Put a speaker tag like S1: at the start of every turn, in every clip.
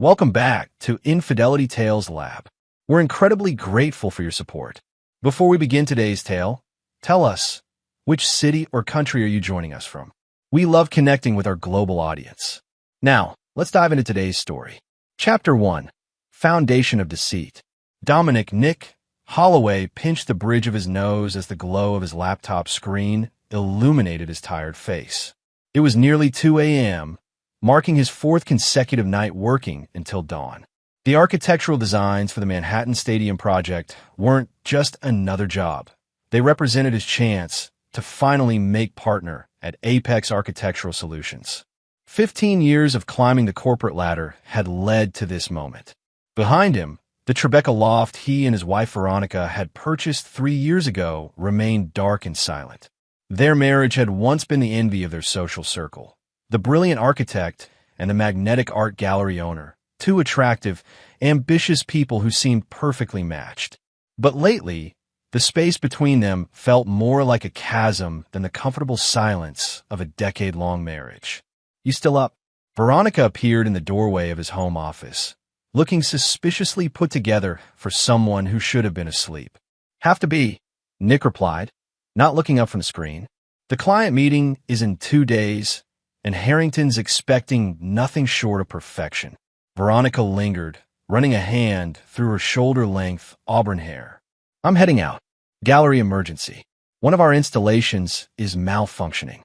S1: Welcome back to Infidelity Tales Lab. We're incredibly grateful for your support. Before we begin today's tale, tell us, which city or country are you joining us from? We love connecting with our global audience. Now, let's dive into today's story. Chapter 1. Foundation of Deceit. Dominic Nick Holloway pinched the bridge of his nose as the glow of his laptop screen illuminated his tired face. It was nearly 2 a.m., marking his fourth consecutive night working until dawn. The architectural designs for the Manhattan Stadium project weren't just another job. They represented his chance to finally make partner at Apex Architectural Solutions. 15 years of climbing the corporate ladder had led to this moment. Behind him, the Tribeca loft he and his wife Veronica had purchased 3 years ago remained dark and silent. Their marriage had once been the envy of their social circle. The brilliant architect and the magnetic art gallery owner, two attractive, ambitious people who seemed perfectly matched. But lately, the space between them felt more like a chasm than the comfortable silence of a decade-long marriage. "You still up?" Veronica appeared in the doorway of his home office, looking suspiciously put together for someone who should have been asleep. "Have to be," Nick replied, not looking up from the screen. "The client meeting is in 2 days, and Harrington's expecting nothing short of perfection." Veronica lingered, running a hand through her shoulder-length auburn hair. "I'm heading out. Gallery emergency. One of our installations is malfunctioning."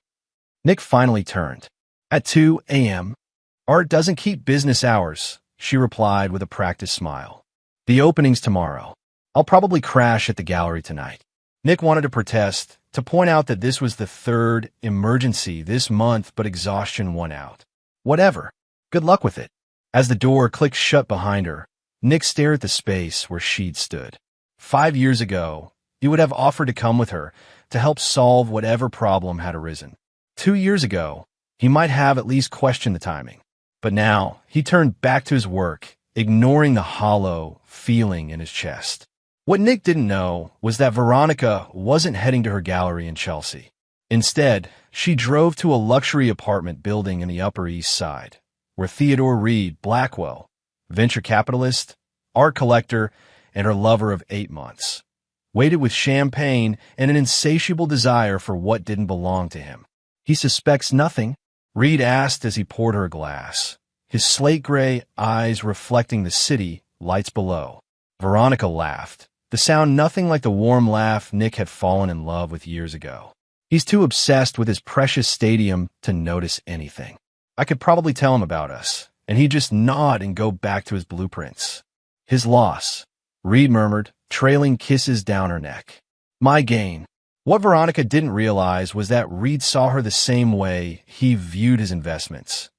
S1: Nick finally turned. "At 2 a.m.? Art doesn't keep business hours," she replied with a practiced smile. "The opening's tomorrow. I'll probably crash at the gallery tonight." Nick wanted to protest, to point out that this was the third emergency this month, but exhaustion won out. Whatever. Good luck with it. As the door clicked shut behind her, Nick stared at the space where she'd stood. 5 years ago, he would have offered to come with her to help solve whatever problem had arisen. 2 years ago, he might have at least questioned the timing. But now, he turned back to his work, ignoring the hollow feeling in his chest. What Nick didn't know was that Veronica wasn't heading to her gallery in Chelsea. Instead, she drove to a luxury apartment building in the Upper East Side, where Theodore Reed Blackwell, venture capitalist, art collector, and her lover of 8 months, waited with champagne and an insatiable desire for what didn't belong to him. "He suspects nothing?" Reed asked as he poured her a glass, his slate-gray eyes reflecting the city lights below. Veronica laughed, the sound nothing like the warm laugh Nick had fallen in love with years ago. "He's too obsessed with his precious stadium to notice anything. I could probably tell him about us, and he'd just nod and go back to his blueprints." "His loss," Reed murmured, trailing kisses down her neck. "My gain." What Veronica didn't realize was that Reed saw her the same way he viewed his investments,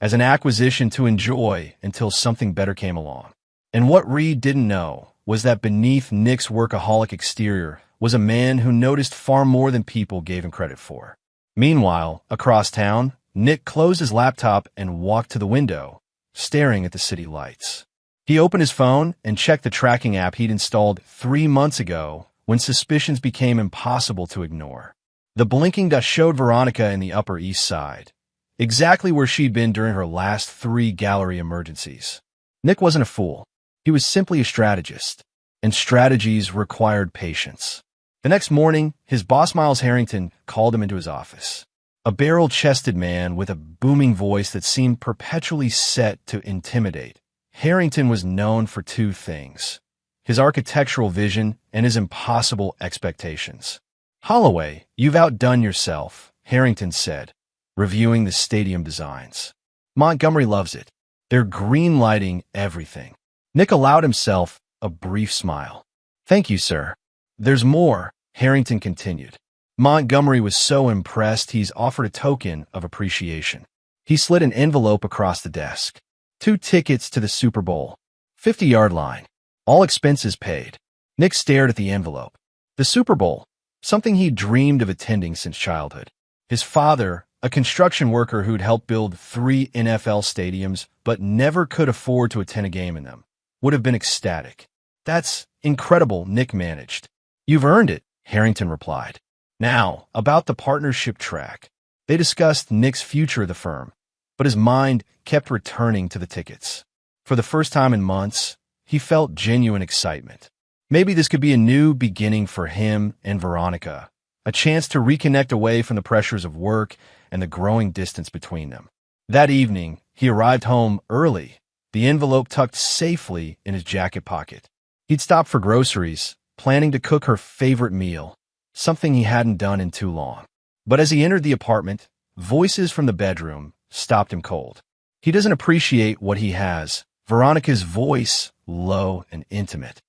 S1: as an acquisition to enjoy until something better came along. And what Reed didn't know was that beneath Nick's workaholic exterior was a man who noticed far more than people gave him credit for. Meanwhile, across town, Nick closed his laptop and walked to the window, staring at the city lights. He opened his phone and checked the tracking app he'd installed 3 months ago when suspicions became impossible to ignore. The blinking dot showed Veronica in the Upper East Side, exactly where she'd been during her last 3 gallery emergencies. Nick wasn't a fool. He was simply a strategist, and strategies required patience. The next morning, his boss Miles Harrington called him into his office. A barrel-chested man with a booming voice that seemed perpetually set to intimidate. Harrington was known for 2 things: his architectural vision and his impossible expectations. "Holloway, you've outdone yourself," Harrington said, reviewing the stadium designs. "Montgomery loves it. They're green-lighting everything." Nick allowed himself a brief smile. "Thank you, sir. There's more," Harrington continued. "Montgomery was so impressed he's offered a token of appreciation." He slid an envelope across the desk. 2 tickets to the Super Bowl. 50-yard line. All expenses paid. Nick stared at the envelope. The Super Bowl, something he'd dreamed of attending since childhood. His father, a construction worker who'd helped build 3 NFL stadiums but never could afford to attend a game in them, would have been ecstatic. "That's incredible," Nick managed. "You've earned it," Harrington replied. Now, about the partnership track. They discussed Nick's future of the firm, but his mind kept returning to the tickets. For the first time in months, he felt genuine excitement. Maybe this could be a new beginning for him and Veronica, a chance to reconnect away from the pressures of work and the growing distance between them. That evening, he arrived home early, the envelope tucked safely in his jacket pocket. He'd stopped for groceries, planning to cook her favorite meal, something he hadn't done in too long. But as he entered the apartment, voices from the bedroom stopped him cold. He doesn't appreciate what he has. Veronica's voice, low and intimate.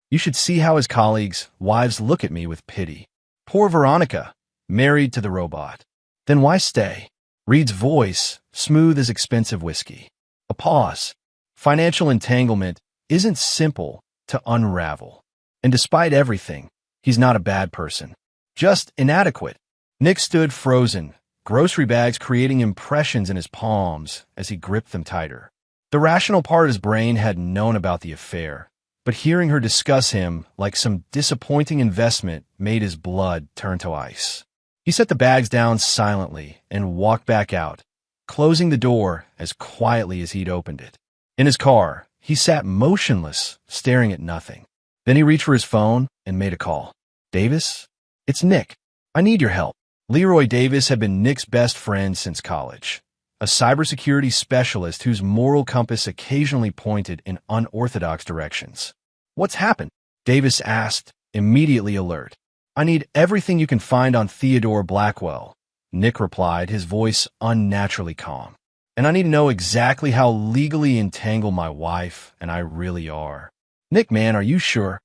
S1: You should see how his colleagues' wives look at me with pity. Poor Veronica, married to the robot. Then why stay? Reed's voice, smooth as expensive whiskey. A pause. Financial entanglement isn't simple to unravel. And despite everything, he's not a bad person. Just inadequate. Nick stood frozen, grocery bags creating impressions in his palms as he gripped them tighter. The rational part of his brain had known about the affair, but hearing her discuss him like some disappointing investment made his blood turn to ice. He set the bags down silently and walked back out, closing the door as quietly as he'd opened it. In his car, he sat motionless, staring at nothing. Then he reached for his phone and made a call. Davis? It's Nick. I need your help. Leroy Davis had been Nick's best friend since college, a cybersecurity specialist whose moral compass occasionally pointed in unorthodox directions. What's happened? Davis asked, immediately alert. I need everything you can find on Theodore Blackwell, Nick replied, his voice unnaturally calm. And I need to know exactly how legally entangled my wife and I really are. Nick, man, are you sure?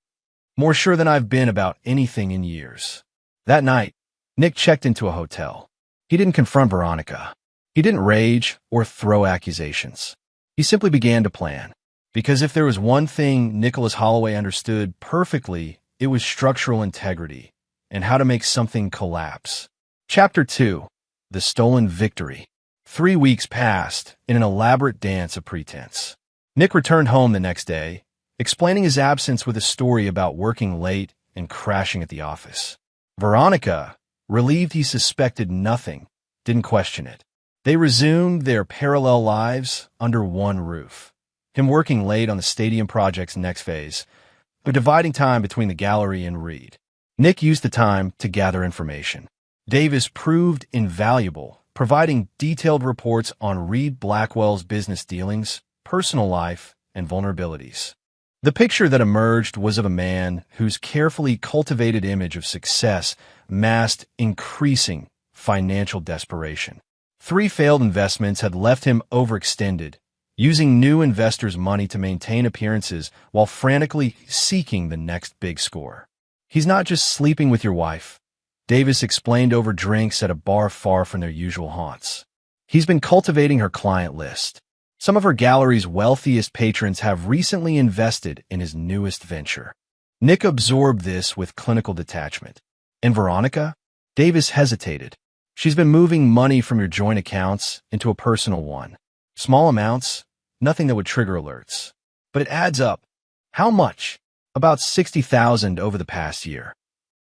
S1: More sure than I've been about anything in years. That night, Nick checked into a hotel. He didn't confront Veronica. He didn't rage or throw accusations. He simply began to plan. Because if there was one thing Nicholas Holloway understood perfectly, it was structural integrity and how to make something collapse. Chapter 2. The Stolen Victory. 3 weeks passed in an elaborate dance of pretense. Nick returned home the next day, explaining his absence with a story about working late and crashing at the office. Veronica, relieved he suspected nothing, didn't question it. They resumed their parallel lives under one roof. Him working late on the stadium project's next phase, but dividing time between the gallery and Reed. Nick used the time to gather information. Davis proved invaluable, providing detailed reports on Reed Blackwell's business dealings, personal life, and vulnerabilities. The picture that emerged was of a man whose carefully cultivated image of success masked increasing financial desperation. 3 failed investments had left him overextended, using new investors' money to maintain appearances while frantically seeking the next big score. He's not just sleeping with your wife, Davis explained over drinks at a bar far from their usual haunts. He's been cultivating her client list. Some of her gallery's wealthiest patrons have recently invested in his newest venture. Nick absorbed this with clinical detachment. And Veronica? Davis hesitated. She's been moving money from your joint accounts into a personal one. Small amounts, nothing that would trigger alerts. But it adds up. How much? About $60,000 over the past year.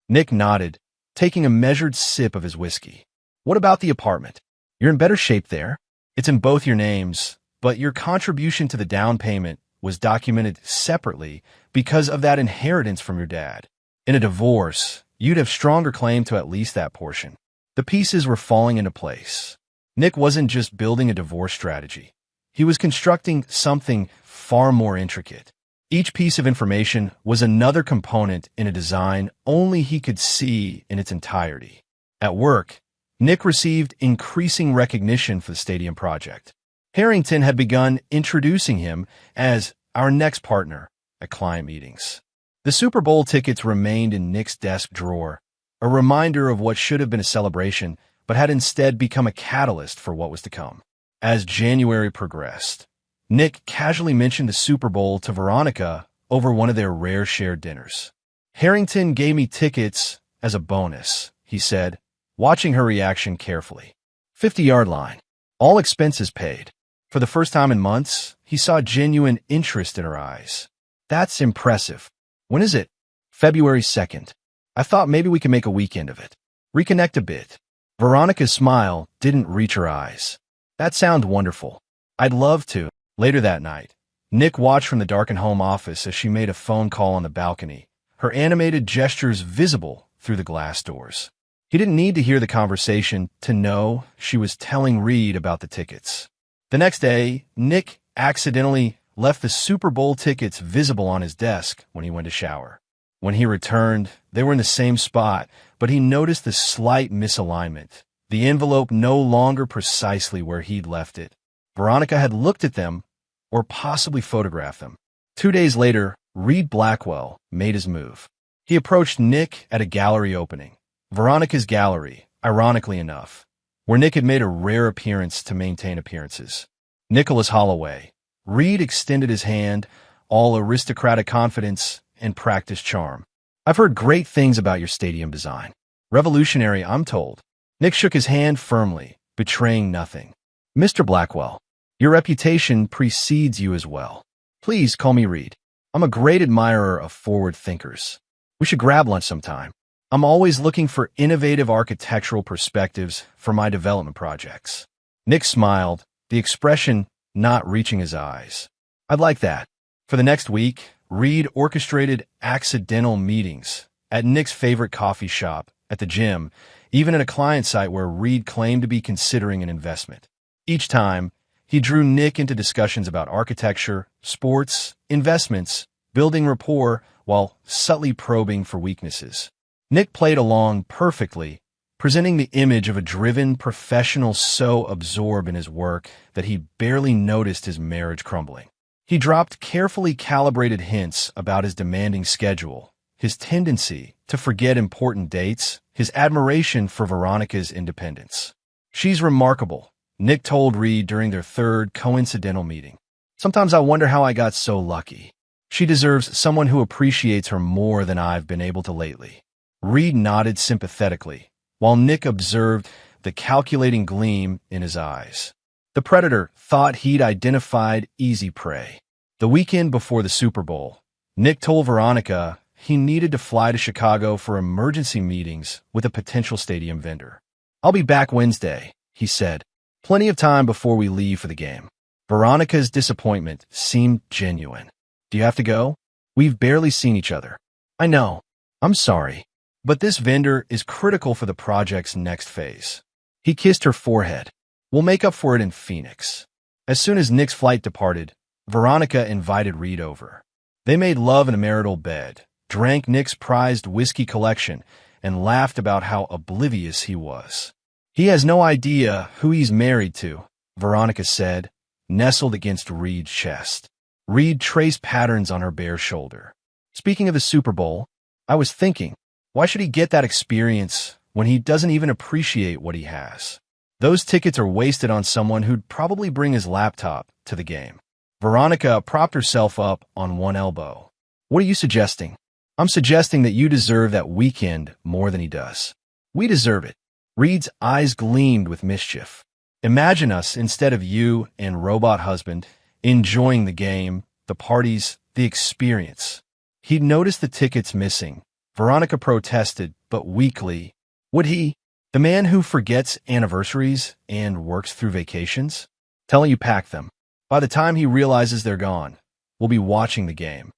S1: Nick nodded, taking a measured sip of his whiskey. What about the apartment? You're in better shape there. It's in both your names, but your contribution to the down payment was documented separately because of that inheritance from your dad. In a divorce, you'd have stronger claim to at least that portion. The pieces were falling into place. Nick wasn't just building a divorce strategy. He was constructing something far more intricate. Each piece of information was another component in a design only he could see in its entirety. At work, Nick received increasing recognition for the stadium project. Harrington had begun introducing him as our next partner at client meetings. The Super Bowl tickets remained in Nick's desk drawer, a reminder of what should have been a celebration, but had instead become a catalyst for what was to come. As January progressed, Nick casually mentioned the Super Bowl to Veronica over one of their rare shared dinners. Harrington gave me tickets as a bonus, he said, watching her reaction carefully. 50-yard line. All expenses paid. For the first time in months, he saw genuine interest in her eyes. That's impressive. When is it? February 2nd. I thought maybe we could make a weekend of it. Reconnect a bit. Veronica's smile didn't reach her eyes. That sounds wonderful. I'd love to. Later that night, Nick watched from the darkened home office as she made a phone call on the balcony, her animated gestures visible through the glass doors. He didn't need to hear the conversation to know she was telling Reed about the tickets. The next day, Nick accidentally left the Super Bowl tickets visible on his desk when he went to shower. When he returned, they were in the same spot, but he noticed the slight misalignment. The envelope no longer precisely where he'd left it. Veronica had looked at them, or possibly photographed them. 2 days later, Reed Blackwell made his move. He approached Nick at a gallery opening. Veronica's gallery, ironically enough, where Nick had made a rare appearance to maintain appearances. Nicholas Holloway. Reed extended his hand, all aristocratic confidence and practiced charm. I've heard great things about your stadium design. Revolutionary, I'm told. Nick shook his hand firmly, betraying nothing. Mr. Blackwell, your reputation precedes you as well. Please call me Reed. I'm a great admirer of forward thinkers. We should grab lunch sometime. I'm always looking for innovative architectural perspectives for my development projects. Nick smiled, the expression not reaching his eyes. I'd like that. For the next week, Reed orchestrated accidental meetings at Nick's favorite coffee shop, at the gym, even at a client site where Reed claimed to be considering an investment. Each time, he drew Nick into discussions about architecture, sports, investments, building rapport, while subtly probing for weaknesses. Nick played along perfectly, presenting the image of a driven professional so absorbed in his work that he barely noticed his marriage crumbling. He dropped carefully calibrated hints about his demanding schedule, his tendency to forget important dates, his admiration for Veronica's independence. She's remarkable, Nick told Reed during their third coincidental meeting. Sometimes I wonder how I got so lucky. She deserves someone who appreciates her more than I've been able to lately. Reed nodded sympathetically, while Nick observed the calculating gleam in his eyes. The predator thought he'd identified easy prey. The weekend before the Super Bowl, Nick told Veronica he needed to fly to Chicago for emergency meetings with a potential stadium vendor. I'll be back Wednesday, he said. Plenty of time before we leave for the game. Veronica's disappointment seemed genuine. Do you have to go? We've barely seen each other. I know. I'm sorry. But this vendor is critical for the project's next phase. He kissed her forehead. We'll make up for it in Phoenix. As soon as Nick's flight departed, Veronica invited Reed over. They made love in a marital bed, drank Nick's prized whiskey collection, and laughed about how oblivious he was. He has no idea who he's married to, Veronica said, nestled against Reed's chest. Reed traced patterns on her bare shoulder. Speaking of the Super Bowl, I was thinking, why should he get that experience when he doesn't even appreciate what he has? Those tickets are wasted on someone who'd probably bring his laptop to the game. Veronica propped herself up on one elbow. What are you suggesting? I'm suggesting that you deserve that weekend more than he does. We deserve it. Reed's eyes gleamed with mischief. Imagine us, instead of you and robot husband, enjoying the game, the parties, the experience. He'd noticed the tickets missing. Veronica protested, but weakly. Would he? The man who forgets anniversaries and works through vacations? Tell him you packed them. By the time he realizes they're gone, we'll be watching the game.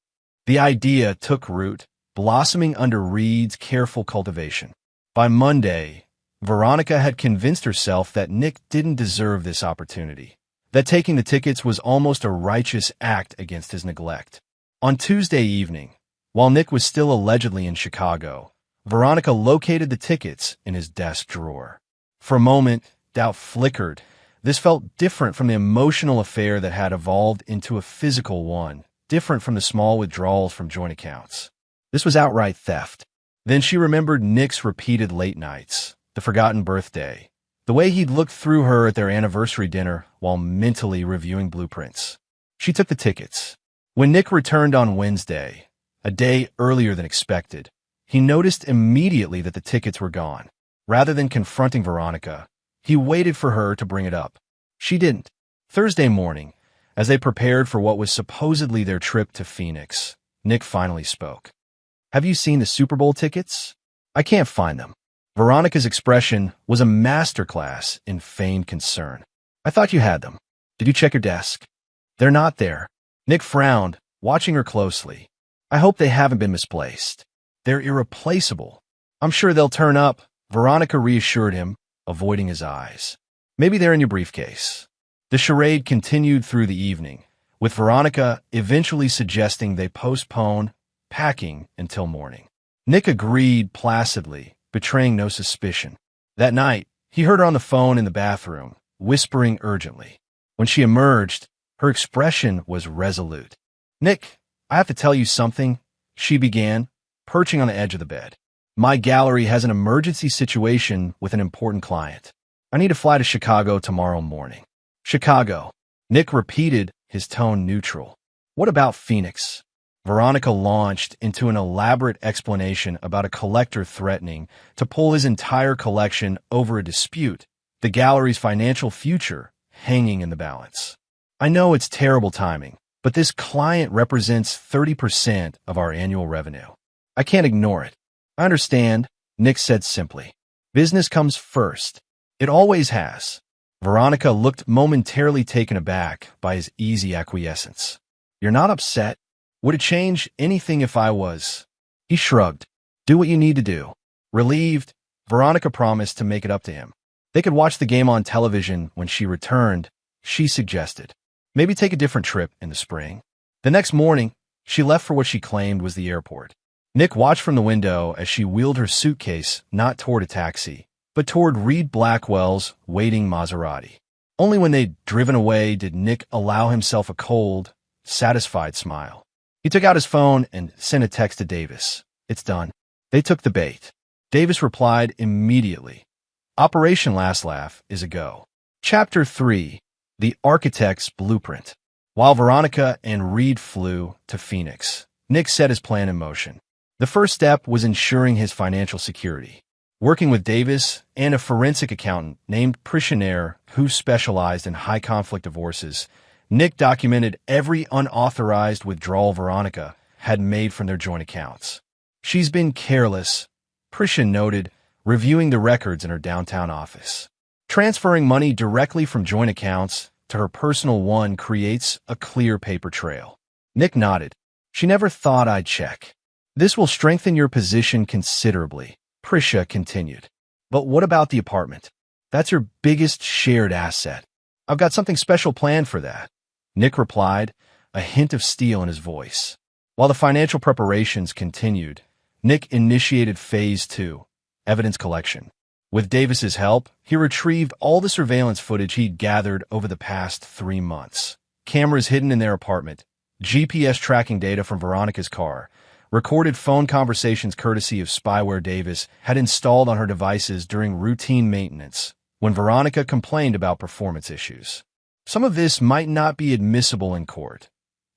S1: The idea took root, blossoming under Reed's careful cultivation. By Monday, Veronica had convinced herself that Nick didn't deserve this opportunity, that taking the tickets was almost a righteous act against his neglect. On Tuesday evening, while Nick was still allegedly in Chicago, Veronica located the tickets in his desk drawer. For a moment, doubt flickered. This felt different from the emotional affair that had evolved into a physical one, different from the small withdrawals from joint accounts. This was outright theft. Then she remembered Nick's repeated late nights, the forgotten birthday, the way he'd looked through her at their anniversary dinner while mentally reviewing blueprints. She took the tickets. When Nick returned on Wednesday, a day earlier than expected, he noticed immediately that the tickets were gone. Rather than confronting Veronica, he waited for her to bring it up. She didn't. Thursday morning, as they prepared for what was supposedly their trip to Phoenix, Nick finally spoke. Have you seen the Super Bowl tickets? I can't find them. Veronica's expression was a masterclass in feigned concern. I thought you had them. Did you check your desk? They're not there. Nick frowned, watching her closely. I hope they haven't been misplaced. They're irreplaceable. I'm sure they'll turn up, Veronica reassured him, avoiding his eyes. Maybe they're in your briefcase. The charade continued through the evening, with Veronica eventually suggesting they postpone packing until morning. Nick agreed placidly, betraying no suspicion. That night, he heard her on the phone in the bathroom, whispering urgently. When she emerged, her expression was resolute. Nick, I have to tell you something, she began, perching on the edge of the bed. My gallery has an emergency situation with an important client. I need to fly to Chicago tomorrow morning. Chicago. Nick repeated, his tone neutral. What about Phoenix? Veronica launched into an elaborate explanation about a collector threatening to pull his entire collection over a dispute, the gallery's financial future hanging in the balance. I know it's terrible timing, but this client represents 30% of our annual revenue. I can't ignore it. I understand, Nick said simply. Business comes first. It always has. Veronica looked momentarily taken aback by his easy acquiescence. You're not upset? Would it change anything if I was? He shrugged. Do what you need to do. Relieved, Veronica promised to make it up to him. They could watch the game on television when she returned, she suggested. Maybe take a different trip in the spring. The next morning, she left for what she claimed was the airport. Nick watched from the window as she wheeled her suitcase not toward a taxi, but toward Reed Blackwell's waiting Maserati. Only when they'd driven away did Nick allow himself a cold, satisfied smile. He took out his phone and sent a text to Davis. It's done. They took the bait. Davis replied immediately. Operation Last Laugh is a go. Chapter 3. The Architect's Blueprint. While Veronica and Reed flew to Phoenix, Nick set his plan in motion. The first step was ensuring his financial security. Working with Davis and a forensic accountant named Prishinair, who specialized in high-conflict divorces, Nick documented every unauthorized withdrawal Veronica had made from their joint accounts. She's been careless, Prisha noted, reviewing the records in her downtown office. Transferring money directly from joint accounts to her personal one creates a clear paper trail. Nick nodded. She never thought I'd check. This will strengthen your position considerably, Prisha continued. But what about the apartment? That's your biggest shared asset. I've got something special planned for that, Nick replied, a hint of steel in his voice. While the financial preparations continued, Nick initiated Phase 2, evidence collection. With Davis's help, he retrieved all the surveillance footage he'd gathered over the past 3 months. Cameras hidden in their apartment, GPS tracking data from Veronica's car, recorded phone conversations courtesy of spyware Davis had installed on her devices during routine maintenance when Veronica complained about performance issues. Some of this might not be admissible in court,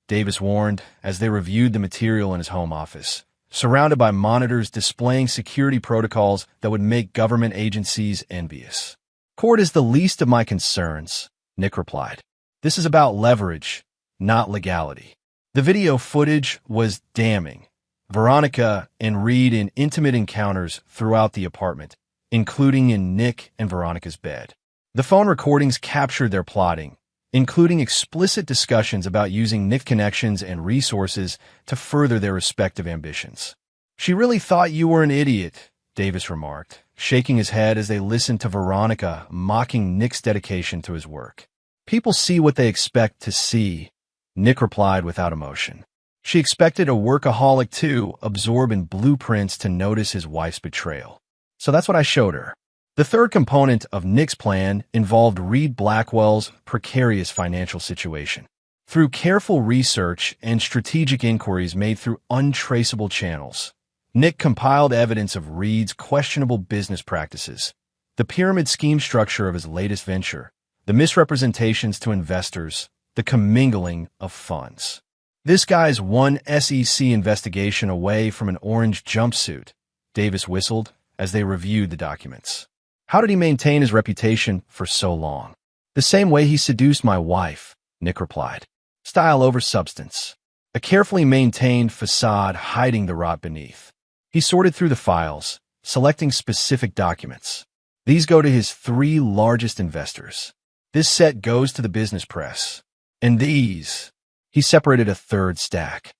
S1: Davis warned as they reviewed the material in his home office, surrounded by monitors displaying security protocols that would make government agencies envious. Court is the least of my concerns, Nick replied. This is about leverage, not legality. The video footage was damning. Veronica and Reed in intimate encounters throughout the apartment, including in Nick and Veronica's bed. The phone recordings captured their plotting, including explicit discussions about using Nick connections and resources to further their respective ambitions. She really thought you were an idiot, Davis remarked, shaking his head as they listened to Veronica mocking Nick's dedication to his work. People see what they expect to see, Nick replied without emotion. She expected a workaholic to absorb in blueprints to notice his wife's betrayal. So that's what I showed her. The third component of Nick's plan involved Reed Blackwell's precarious financial situation. Through careful research and strategic inquiries made through untraceable channels, Nick compiled evidence of Reed's questionable business practices, the pyramid scheme structure of his latest venture, the misrepresentations to investors, the commingling of funds. This guy's one SEC investigation away from an orange jumpsuit, Davis whistled as they reviewed the documents. How did he maintain his reputation for so long? The same way he seduced my wife, Nick replied. Style over substance. A carefully maintained facade hiding the rot beneath. He sorted through the files, selecting specific documents. These go to his 3 largest investors. This set goes to the business press. And these, He separated a third stack.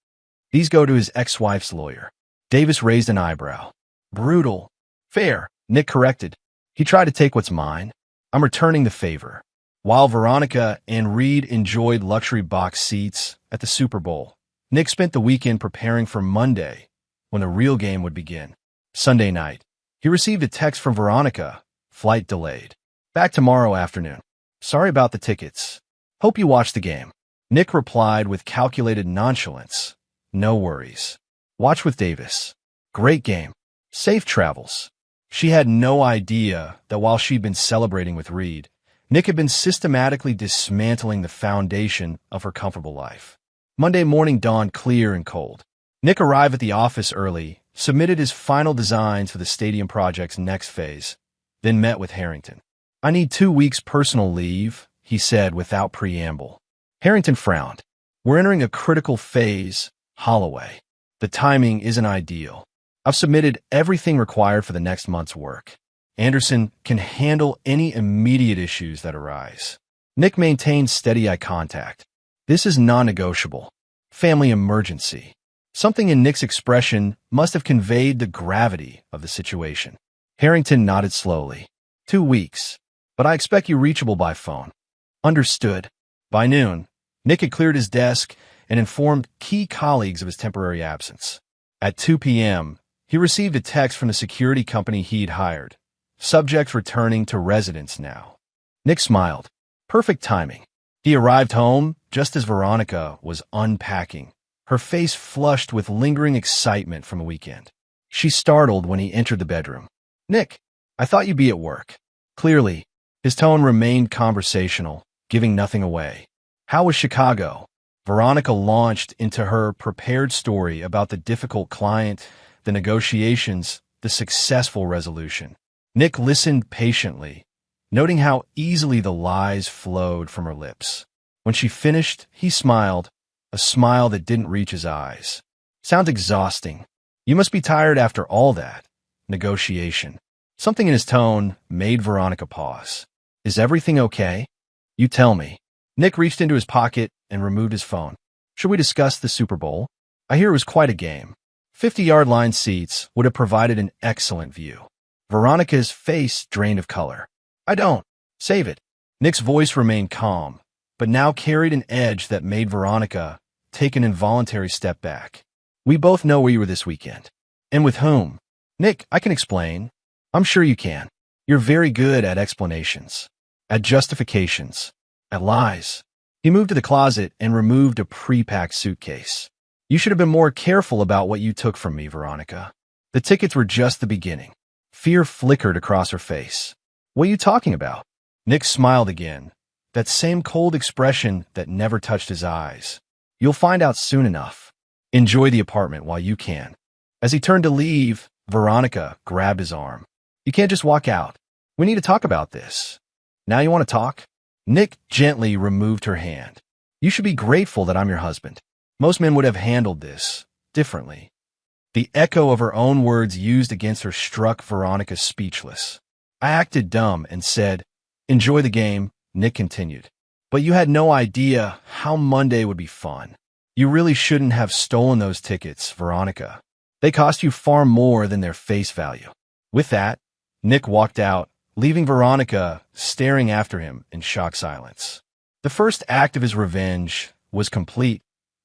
S1: These go to his ex-wife's lawyer. Davis raised an eyebrow. Brutal. Fair, Nick corrected. He tried to take what's mine. I'm returning the favor. While Veronica and Reed enjoyed luxury box seats at the Super Bowl, Nick spent the weekend preparing for Monday, when the real game would begin. Sunday night, he received a text from Veronica. Flight delayed. Back tomorrow afternoon. Sorry about the tickets. Hope you watch the game. Nick replied with calculated nonchalance. No worries. Watch with Davis. Great game. Safe travels. She had no idea that while she'd been celebrating with Reed, Nick had been systematically dismantling the foundation of her comfortable life. Monday morning dawned clear and cold. Nick arrived at the office early, submitted his final designs for the stadium project's next phase, then met with Harrington. I need 2 weeks personal leave, he said without preamble. Harrington frowned. We're entering a critical phase, Holloway. The timing isn't ideal. I've submitted everything required for the next month's work. Anderson can handle any immediate issues that arise. Nick maintained steady eye contact. This is non-negotiable. Family emergency. Something in Nick's expression must have conveyed the gravity of the situation. Harrington nodded slowly. 2 weeks. But I expect you reachable by phone. Understood. By noon, Nick had cleared his desk and informed key colleagues of his temporary absence. At 2 p.m., he received a text from the security company he'd hired. Subjects returning to residence now. Nick smiled. Perfect timing. He arrived home just as Veronica was unpacking, her face flushed with lingering excitement from the weekend. She startled when he entered the bedroom. Nick, I thought you'd be at work. Clearly, his tone remained conversational, giving nothing away. How was Chicago? Veronica launched into her prepared story about the difficult client, the negotiations, the successful resolution. Nick listened patiently, noting how easily the lies flowed from her lips. When she finished, he smiled, a smile that didn't reach his eyes. Sounds exhausting. You must be tired after all that. Negotiation. Something in his tone made Veronica pause. Is everything okay? You tell me. Nick reached into his pocket and removed his phone. Should we discuss the Super Bowl? I hear it was quite a game. 50-yard line seats would have provided an excellent view. Veronica's face drained of color. I don't. Save it. Nick's voice remained calm, but now carried an edge that made Veronica take an involuntary step back. We both know where you were this weekend. And with whom? Nick, I can explain. I'm sure you can. You're very good at explanations, at justifications, at lies. He moved to the closet and removed a pre-packed suitcase. You should have been more careful about what you took from me, Veronica. The tickets were just the beginning. Fear flickered across her face. What are you talking about? Nick smiled again, that same cold expression that never touched his eyes. You'll find out soon enough. Enjoy the apartment while you can. As he turned to leave, Veronica grabbed his arm. You can't just walk out. We need to talk about this. Now you want to talk? Nick gently removed her hand. You should be grateful that I'm your husband. Most men would have handled this differently. The echo of her own words used against her struck Veronica speechless. I acted dumb and said, enjoy the game, Nick continued. But you had no idea how Monday would be fun. You really shouldn't have stolen those tickets, Veronica. They cost you far more than their face value. With that, Nick walked out, leaving Veronica staring after him in shocked silence. The first act of his revenge was complete,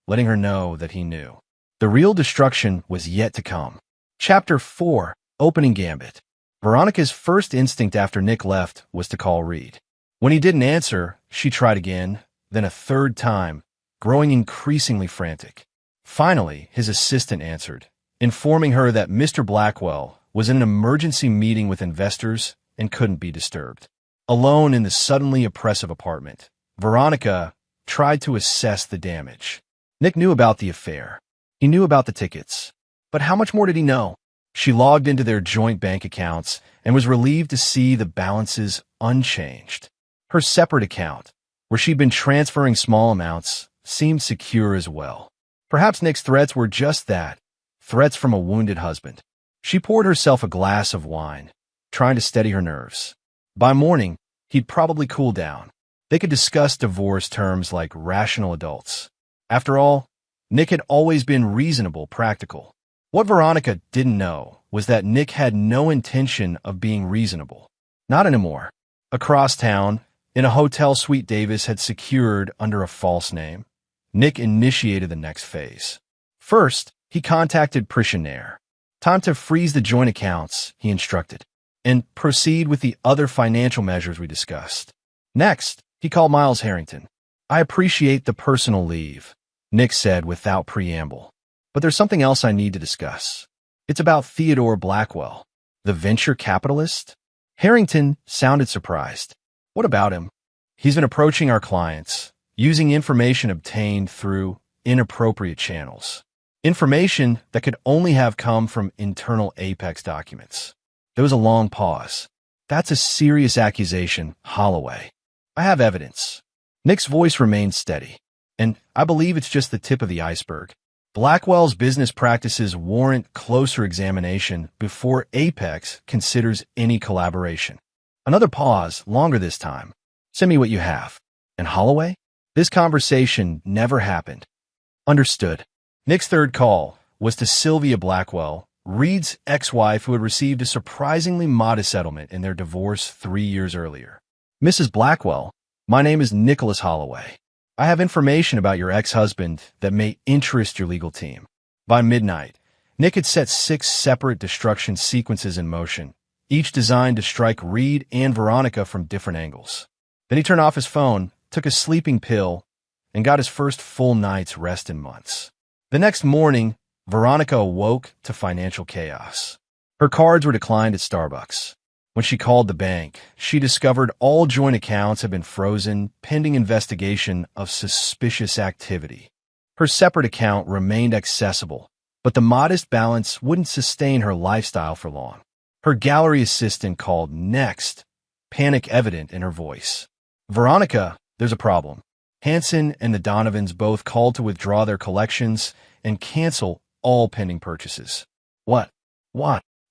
S1: letting her know that he knew. The real destruction was yet to come. Chapter 4, Opening Gambit. Veronica's first instinct after Nick left was to call Reed. When he didn't answer, she tried again, then a third time, growing increasingly frantic. Finally, his assistant answered, informing her that Mr. Blackwell was in an emergency meeting with investors and couldn't be disturbed. Alone in the suddenly oppressive apartment, Veronica tried to assess the damage. Nick knew about the affair. He knew about the tickets. But how much more did he know? She logged into their joint bank accounts and was relieved to see the balances unchanged. Her separate account, where she'd been transferring small amounts, seemed secure as well. Perhaps Nick's threats were just that, threats from a wounded husband. She poured herself a glass of wine, trying to steady her nerves. By morning, he'd probably cool down. They could discuss divorce terms like rational adults. After all, Nick had always been reasonable, practical. What Veronica didn't know was that Nick had no intention of being reasonable. Not anymore. Across town, in a hotel suite Davis had secured under a false name, Nick initiated the next phase. First, he contacted Prissionaire. Time to freeze the joint accounts, he instructed, and proceed with the other financial measures we discussed. Next, he called Miles Harrington. I appreciate the personal leave, Nick said without preamble. But there's something else I need to discuss. It's about Theodore Blackwell, the venture capitalist. Harrington sounded surprised. What about him? He's been approaching our clients, using information obtained through inappropriate channels. Information that could only have come from internal Apex documents. There was a long pause. That's a serious accusation, Holloway. I have evidence. Nick's voice remained steady, and I believe it's just the tip of the iceberg. Blackwell's business practices warrant closer examination before Apex considers any collaboration. Another pause, longer this time. Send me what you have. And Holloway? This conversation never happened. Understood. Nick's third call was to Sylvia Blackwell, Reed's ex-wife who had received a surprisingly modest settlement in their divorce 3 years earlier. Mrs. Blackwell, my name is Nicholas Holloway. I have information about your ex-husband that may interest your legal team. By midnight, Nick had set 6 separate destruction sequences in motion, each designed to strike Reed and Veronica from different angles. Then he turned off his phone, took a sleeping pill, and got his first full night's rest in months. The next morning, Veronica awoke to financial chaos. Her cards were declined at Starbucks. When she called the bank, she discovered all joint accounts had been frozen pending investigation of suspicious activity. Her separate account remained accessible, but the modest balance wouldn't sustain her lifestyle for long. Her gallery assistant called next, panic evident in her voice. Veronica, there's a problem. Hansen and the Donovans both called to withdraw their collections and cancel all pending purchases. What?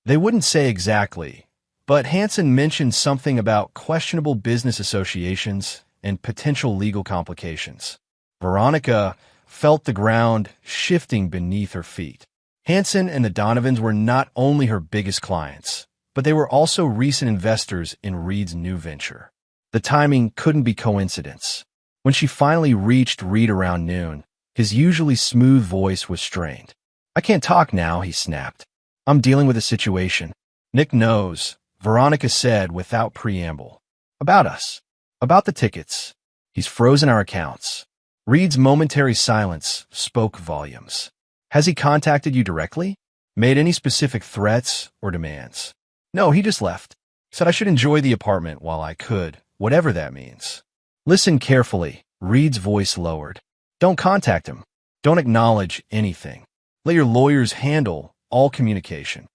S1: They wouldn't say exactly, but Hansen mentioned something about questionable business associations and potential legal complications. Veronica felt the ground shifting beneath her feet. Hansen and the Donovans were not only her biggest clients, but they were also recent investors in Reed's new venture. The timing couldn't be coincidence. When she finally reached Reed around noon, his usually smooth voice was strained. I can't talk now, he snapped. I'm dealing with a situation. Nick knows, Veronica said without preamble. About us. About the tickets. He's frozen our accounts. Reed's momentary silence spoke volumes. Has he contacted you directly? Made any specific threats or demands? No, he just left. Said I should enjoy the apartment while I could, whatever that means. Listen carefully. Reed's voice lowered. Don't contact him. Don't acknowledge anything. Let your lawyers handle all communication.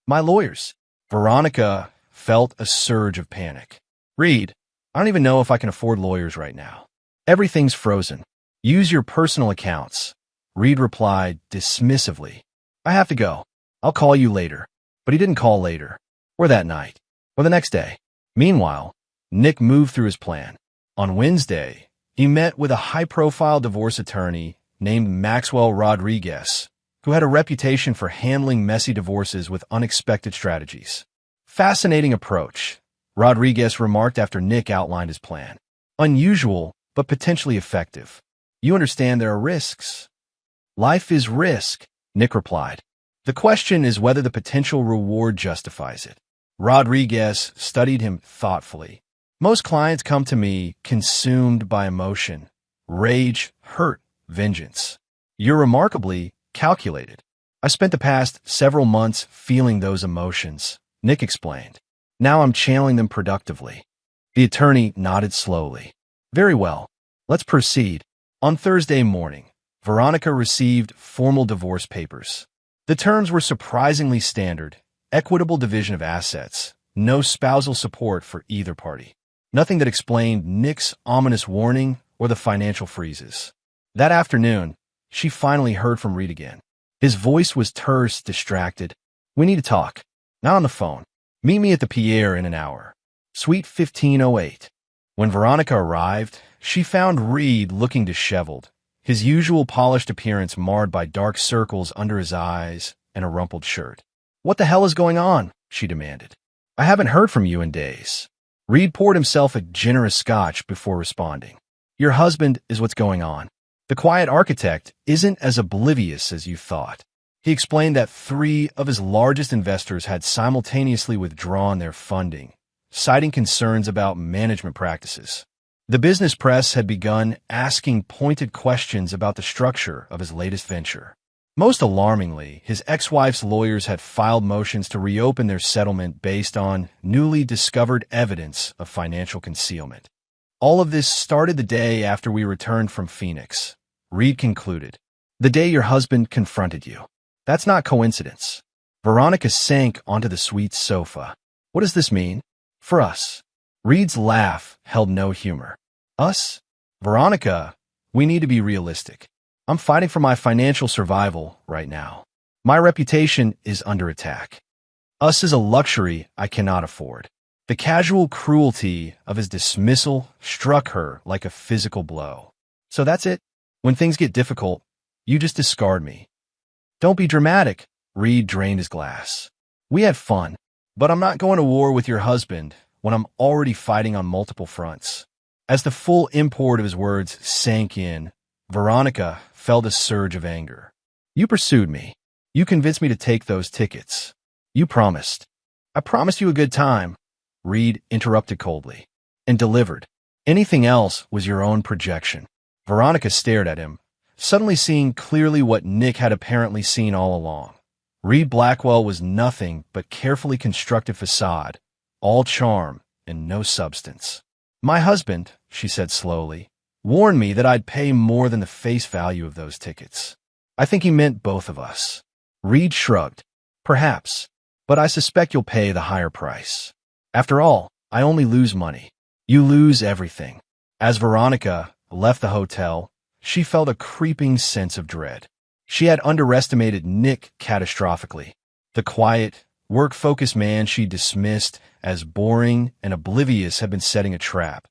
S1: My lawyers. Veronica felt a surge of panic. Reed, I don't even know if I can afford lawyers right now. Everything's frozen. Use your personal accounts. Reed replied dismissively. I have to go. I'll call you later. But he didn't call later, or that night, or the next day. Meanwhile, Nick moved through his plan. On Wednesday, he met with a high-profile divorce attorney named Maxwell Rodriguez, who had a reputation for handling messy divorces with unexpected strategies. Fascinating approach, Rodriguez remarked after Nick outlined his plan. Unusual, but potentially effective. You understand there are risks. Life is risk, Nick replied. The question is whether the potential reward justifies it. Rodriguez studied him thoughtfully. Most clients come to me consumed by emotion, rage, hurt, vengeance. You're remarkably calculated. I spent the past several months feeling those emotions, Nick explained. Now I'm channeling them productively. The attorney nodded slowly. Very well. Let's proceed. On Thursday morning, Veronica received formal divorce papers. The terms were surprisingly standard: equitable division of assets, no spousal support for either party. Nothing that explained Nick's ominous warning or the financial freezes. That afternoon, she finally heard from Reed again. His voice was terse, distracted. We need to talk. Not on the phone. Meet me at the Pierre in an hour. Suite 1508. When Veronica arrived, she found Reed looking disheveled, his usual polished appearance marred by dark circles under his eyes and a rumpled shirt. "What the hell is going on?" she demanded. "I haven't heard from you in days." Reed poured himself a generous scotch before responding. "Your husband is what's going on. The quiet architect isn't as oblivious as you thought." He explained that 3 of his largest investors had simultaneously withdrawn their funding, citing concerns about management practices. The business press had begun asking pointed questions about the structure of his latest venture. Most alarmingly, his ex-wife's lawyers had filed motions to reopen their settlement based on newly discovered evidence of financial concealment. All of this started the day after we returned from Phoenix. Reed concluded. "The day your husband confronted you. That's not coincidence." Veronica sank onto the suite sofa. "What does this mean? For us?" Reed's laugh held no humor. "Us? Veronica, we need to be realistic. I'm fighting for my financial survival right now. My reputation is under attack. Us is a luxury I cannot afford." The casual cruelty of his dismissal struck her like a physical blow. "So that's it? When things get difficult, you just discard me." "Don't be dramatic." Reed drained his glass. "We had fun, but I'm not going to war with your husband when I'm already fighting on multiple fronts." As the full import of his words sank in, Veronica felt a surge of anger. "You pursued me. You convinced me to take those tickets. You promised." "I promised you a good time," Reed interrupted coldly, "and delivered. Anything else was your own projection." Veronica stared at him, suddenly seeing clearly what Nick had apparently seen all along. Reed Blackwell was nothing but carefully constructed facade, all charm and no substance. "My husband," she said slowly, "warned me that I'd pay more than the face value of those tickets. I think he meant both of us." Reed shrugged. "Perhaps, but I suspect you'll pay the higher price. After all, I only lose money. You lose everything." As Veronica left the hotel, she felt a creeping sense of dread. She had underestimated Nick catastrophically. The quiet, work-focused man she dismissed as boring and oblivious had been setting a trap,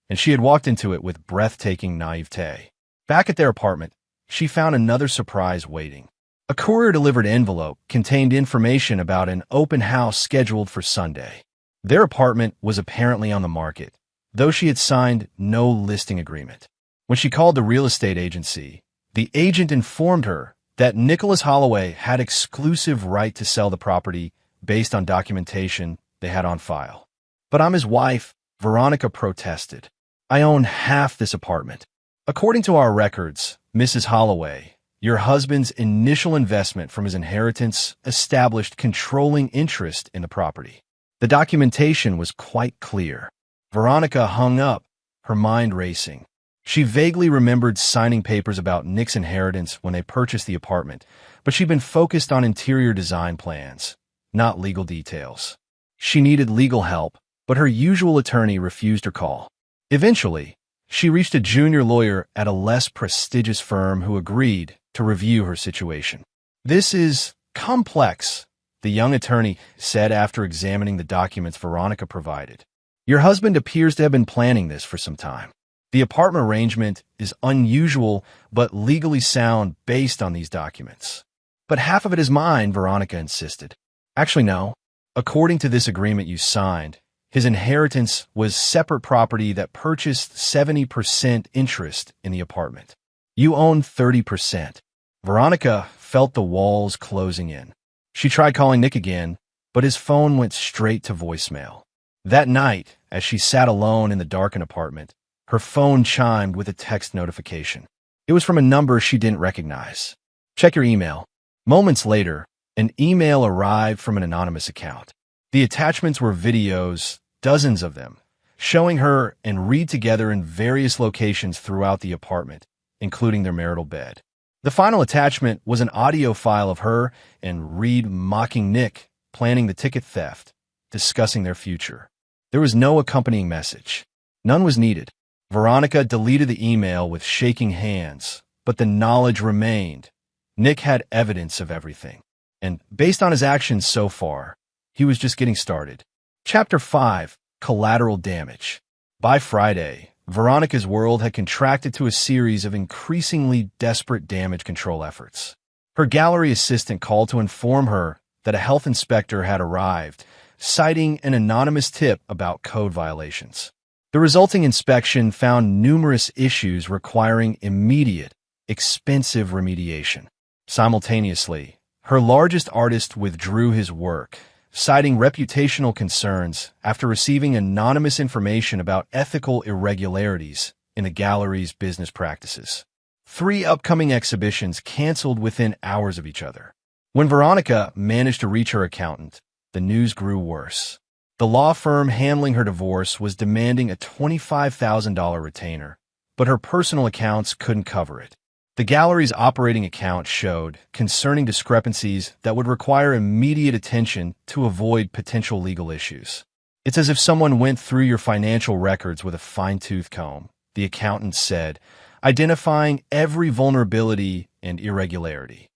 S1: and she had walked into it with breathtaking naivete. Back at their apartment, she found another surprise waiting. A courier-delivered envelope contained information about an open house scheduled for Sunday. Their apartment was apparently on the market, though she had signed no listing agreement. When she called the real estate agency, the agent informed her that Nicholas Holloway had exclusive right to sell the property based on documentation they had on file. "But I'm his wife," Veronica protested. "I own half this apartment. According to our records, Mrs. Holloway, your husband's initial investment from his inheritance established controlling interest in the property. The documentation was quite clear." Veronica hung up, her mind racing. She vaguely remembered signing papers about Nick's inheritance when they purchased the apartment, but she'd been focused on interior design plans, not legal details. She needed legal help, but her usual attorney refused her call. Eventually, she reached a junior lawyer at a less prestigious firm who agreed to review her situation. "This is complex," the young attorney said after examining the documents Veronica provided. "Your husband appears to have been planning this for some time. The apartment arrangement is unusual but legally sound based on these documents." "But half of it is mine," Veronica insisted. "Actually, no. According to this agreement you signed, his inheritance was separate property that purchased 70% interest in the apartment. You own 30%. Veronica felt the walls closing in. She tried calling Nick again, but his phone went straight to voicemail. That night, as she sat alone in the darkened apartment, her phone chimed with a text notification. It was from a number she didn't recognize. "Check your email." Moments later, an email arrived from an anonymous account. The attachments were videos, dozens of them, showing her and Reed together in various locations throughout the apartment, including their marital bed. The final attachment was an audio file of her and Reed mocking Nick, planning the ticket theft, discussing their future. There was no accompanying message. None was needed. Veronica deleted the email with shaking hands, but the knowledge remained. Nick had evidence of everything. And based on his actions so far, he was just getting started. Chapter 5, Collateral Damage. By Friday, Veronica's world had contracted to a series of increasingly desperate damage control efforts. Her gallery assistant called to inform her that a health inspector had arrived, citing an anonymous tip about code violations. The resulting inspection found numerous issues requiring immediate, expensive remediation. Simultaneously, her largest artist withdrew his work, citing reputational concerns after receiving anonymous information about ethical irregularities in the gallery's business practices. 3 upcoming exhibitions canceled within hours of each other. When Veronica managed to reach her accountant, the news grew worse. The law firm handling her divorce was demanding a $25,000 retainer, but her personal accounts couldn't cover it. The gallery's operating account showed concerning discrepancies that would require immediate attention to avoid potential legal issues. It's as if someone went through your financial records with a fine-tooth comb, the accountant said, identifying every vulnerability and irregularity.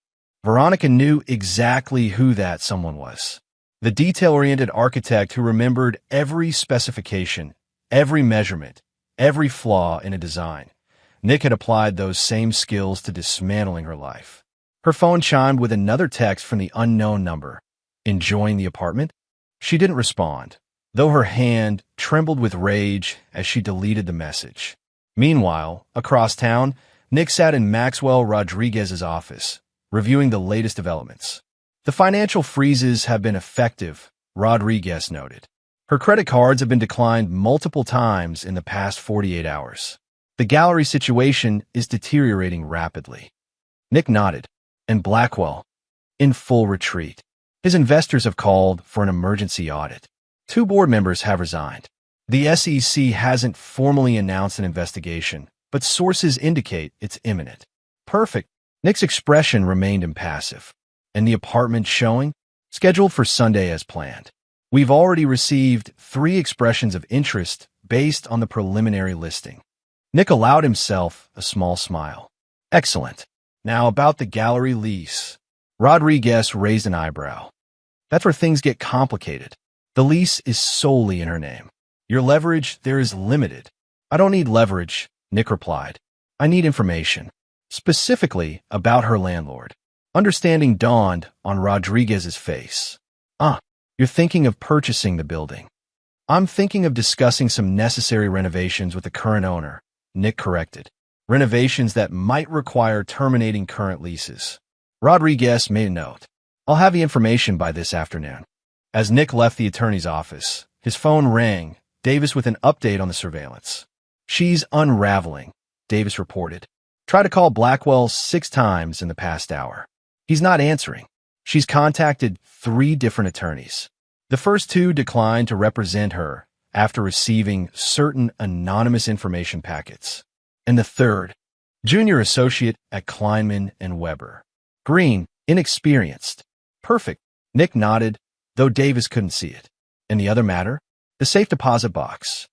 S1: Veronica knew exactly who that someone was. The detail-oriented architect who remembered every specification, every measurement, every flaw in a design. Nick had applied those same skills to dismantling her life. Her phone chimed with another text from the unknown number. Enjoying the apartment? She didn't respond, though her hand trembled with rage as she deleted the message. Meanwhile, across town, Nick sat in Maxwell Rodriguez's office, reviewing the latest developments. The financial freezes have been effective, Rodriguez noted. Her credit cards have been declined multiple times in the past 48 hours. The gallery situation is deteriorating rapidly. Nick nodded, and Blackwell, in full retreat. His investors have called for an emergency audit. 2 board members have resigned. The SEC hasn't formally announced an investigation, but sources indicate it's imminent. Perfect. Nick's expression remained impassive. And the apartment showing? Scheduled for Sunday as planned. We've already received 3 expressions of interest based on the preliminary listing. Nick allowed himself a small smile. Excellent. Now about the gallery lease. Rodriguez raised an eyebrow. That's where things get complicated. The lease is solely in her name. Your leverage there is limited. I don't need leverage, Nick replied. I need information. Specifically about her landlord. Understanding dawned on Rodriguez's face. You're thinking of purchasing the building. I'm thinking of discussing some necessary renovations with the current owner, Nick corrected. Renovations that might require terminating current leases. Rodriguez made a note. I'll have the information by this afternoon. As Nick left the attorney's office, his phone rang, Davis with an update on the surveillance. She's unraveling, Davis reported. Try to call Blackwell 6 times in the past hour. He's not answering. She's contacted 3 different attorneys. The first 2 declined to represent her after receiving certain anonymous information packets. And the third, junior associate at Kleinman and Weber. Green, inexperienced. Perfect. Nick nodded, though Davis couldn't see it. And the other matter? The safe deposit box.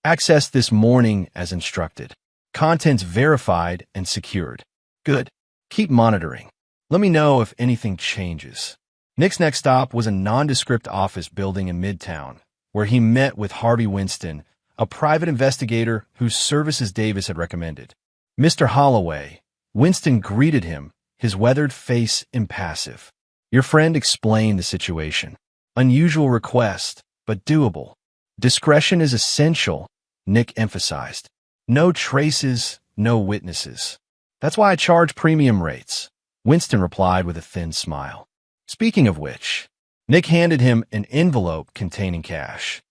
S1: Accessed this morning as instructed. Contents verified and secured. Good. Keep monitoring. Let me know if anything changes. Nick's next stop was a nondescript office building in Midtown, where he met with Harvey Winston, a private investigator whose services Davis had recommended. Mr. Holloway, Winston greeted him, his weathered face impassive. Your friend explained the situation. Unusual request, but doable. Discretion is essential, Nick emphasized. No traces, no witnesses. That's why I charge premium rates, Winston replied with a thin smile. Speaking of which, Nick handed him an envelope containing cash.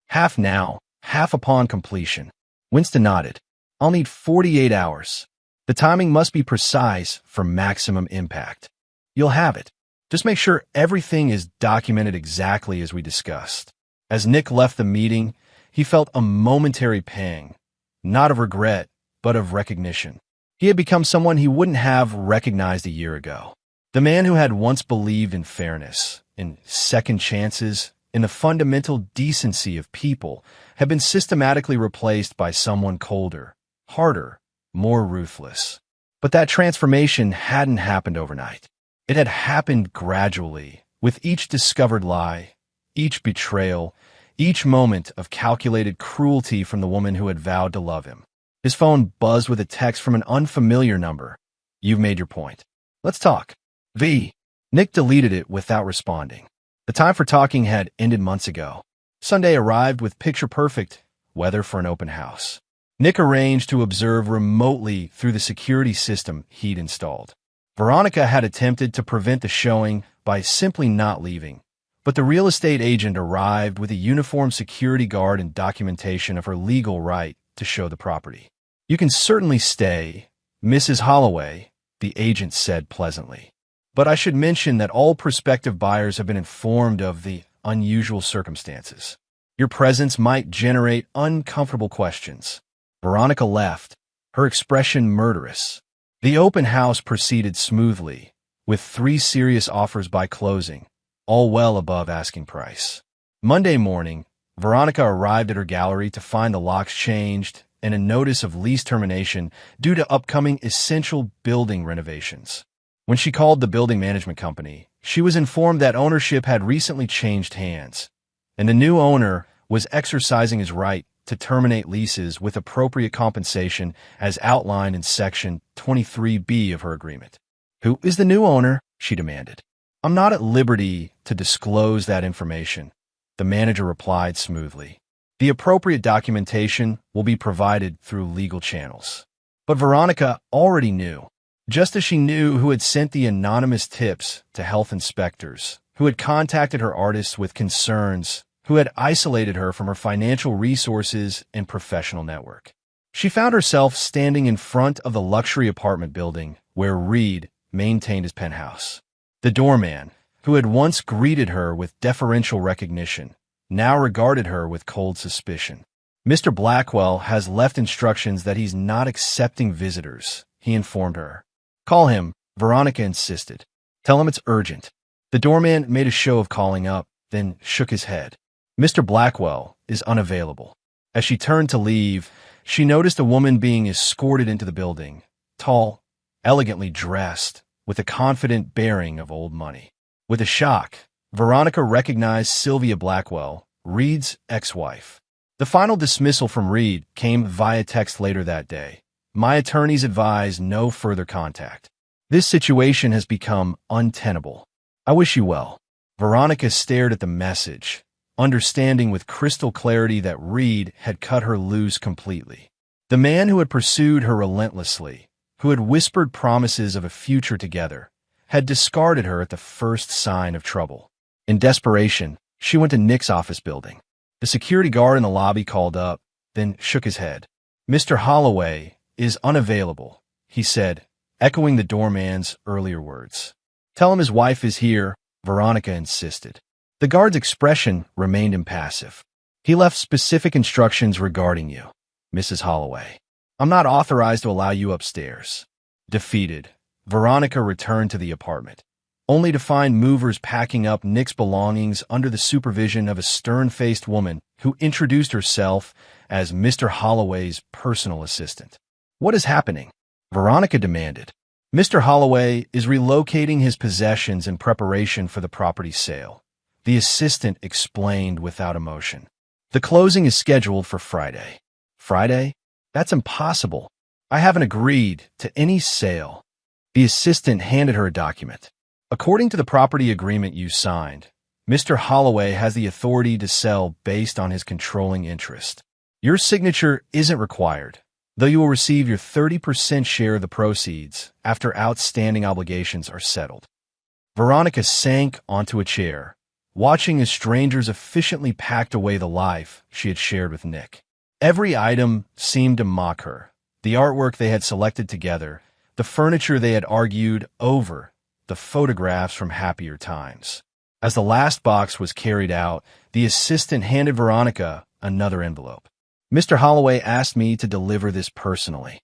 S1: Half now, half upon completion. Winston nodded. I'll need 48 hours. The timing must be precise for maximum impact. You'll have it. Just make sure everything is documented exactly as we discussed. As Nick left the meeting, he felt a momentary pang, not of regret, but of recognition. He had become someone he wouldn't have recognized a year ago. The man who had once believed in fairness, in second chances, in the fundamental decency of people, had been systematically replaced by someone colder, harder, more ruthless. But that transformation hadn't happened overnight. It had happened gradually, with each discovered lie, each betrayal, each moment of calculated cruelty from the woman who had vowed to love him. His phone buzzed with a text from an unfamiliar number. "You've made your point. Let's talk." V. Nick deleted it without responding. The time for talking had ended months ago. Sunday arrived with picture-perfect weather for an open house. Nick arranged to observe remotely through the security system he'd installed. Veronica had attempted to prevent the showing by simply not leaving, but the real estate agent arrived with a uniformed security guard and documentation of her legal right to show the property. "You can certainly stay, Mrs. Holloway," the agent said pleasantly. "But I should mention that all prospective buyers have been informed of the unusual circumstances. Your presence might generate uncomfortable questions." Veronica left, her expression murderous. The open house proceeded smoothly, with 3 serious offers by closing, all well above asking price. Monday morning, Veronica arrived at her gallery to find the locks changed and a notice of lease termination due to upcoming essential building renovations. When she called the building management company, she was informed that ownership had recently changed hands, and the new owner was exercising his right to terminate leases with appropriate compensation as outlined in Section 23B of her agreement. "Who is the new owner?" she demanded. "I'm not at liberty to disclose that information," the manager replied smoothly. "The appropriate documentation will be provided through legal channels." But Veronica already knew, just as she knew who had sent the anonymous tips to health inspectors, who had contacted her artists with concerns, who had isolated her from her financial resources and professional network. She found herself standing in front of the luxury apartment building where Reed maintained his penthouse. The doorman, who had once greeted her with deferential recognition, now regarded her with cold suspicion. "Mr. Blackwell has left instructions that he's not accepting visitors," he informed her. "Call him," Veronica insisted. "Tell him it's urgent." The doorman made a show of calling up, then shook his head. "Mr. Blackwell is unavailable." As she turned to leave, she noticed a woman being escorted into the building, tall, elegantly dressed, with a confident bearing of old money. With a shock, Veronica recognized Sylvia Blackwell, Reed's ex-wife. The final dismissal from Reed came via text later that day. "My attorneys advise no further contact. This situation has become untenable. I wish you well." Veronica stared at the message, understanding with crystal clarity that Reed had cut her loose completely. The man who had pursued her relentlessly, who had whispered promises of a future together, had discarded her at the first sign of trouble. In desperation, she went to Nick's office building. The security guard in the lobby called up, then shook his head. "Mr. Holloway is unavailable," he said, echoing the doorman's earlier words. "Tell him his wife is here," Veronica insisted. The guard's expression remained impassive. "He left specific instructions regarding you, Mrs. Holloway. I'm not authorized to allow you upstairs." Defeated, Veronica returned to the apartment, only to find movers packing up Nick's belongings under the supervision of a stern-faced woman who introduced herself as Mr. Holloway's personal assistant. "What is happening?" Veronica demanded. "Mr. Holloway is relocating his possessions in preparation for the property's sale," the assistant explained without emotion. "The closing is scheduled for Friday." "Friday? That's impossible. I haven't agreed to any sale." The assistant handed her a document. "According to the property agreement you signed, Mr. Holloway has the authority to sell based on his controlling interest. Your signature isn't required, though you will receive your 30% share of the proceeds after outstanding obligations are settled." Veronica sank onto a chair, watching as strangers efficiently packed away the life she had shared with Nick. Every item seemed to mock her. The artwork they had selected together, the furniture they had argued over, the photographs from happier times. As the last box was carried out, the assistant handed Veronica another envelope. "Mr. Holloway asked me to deliver this personally."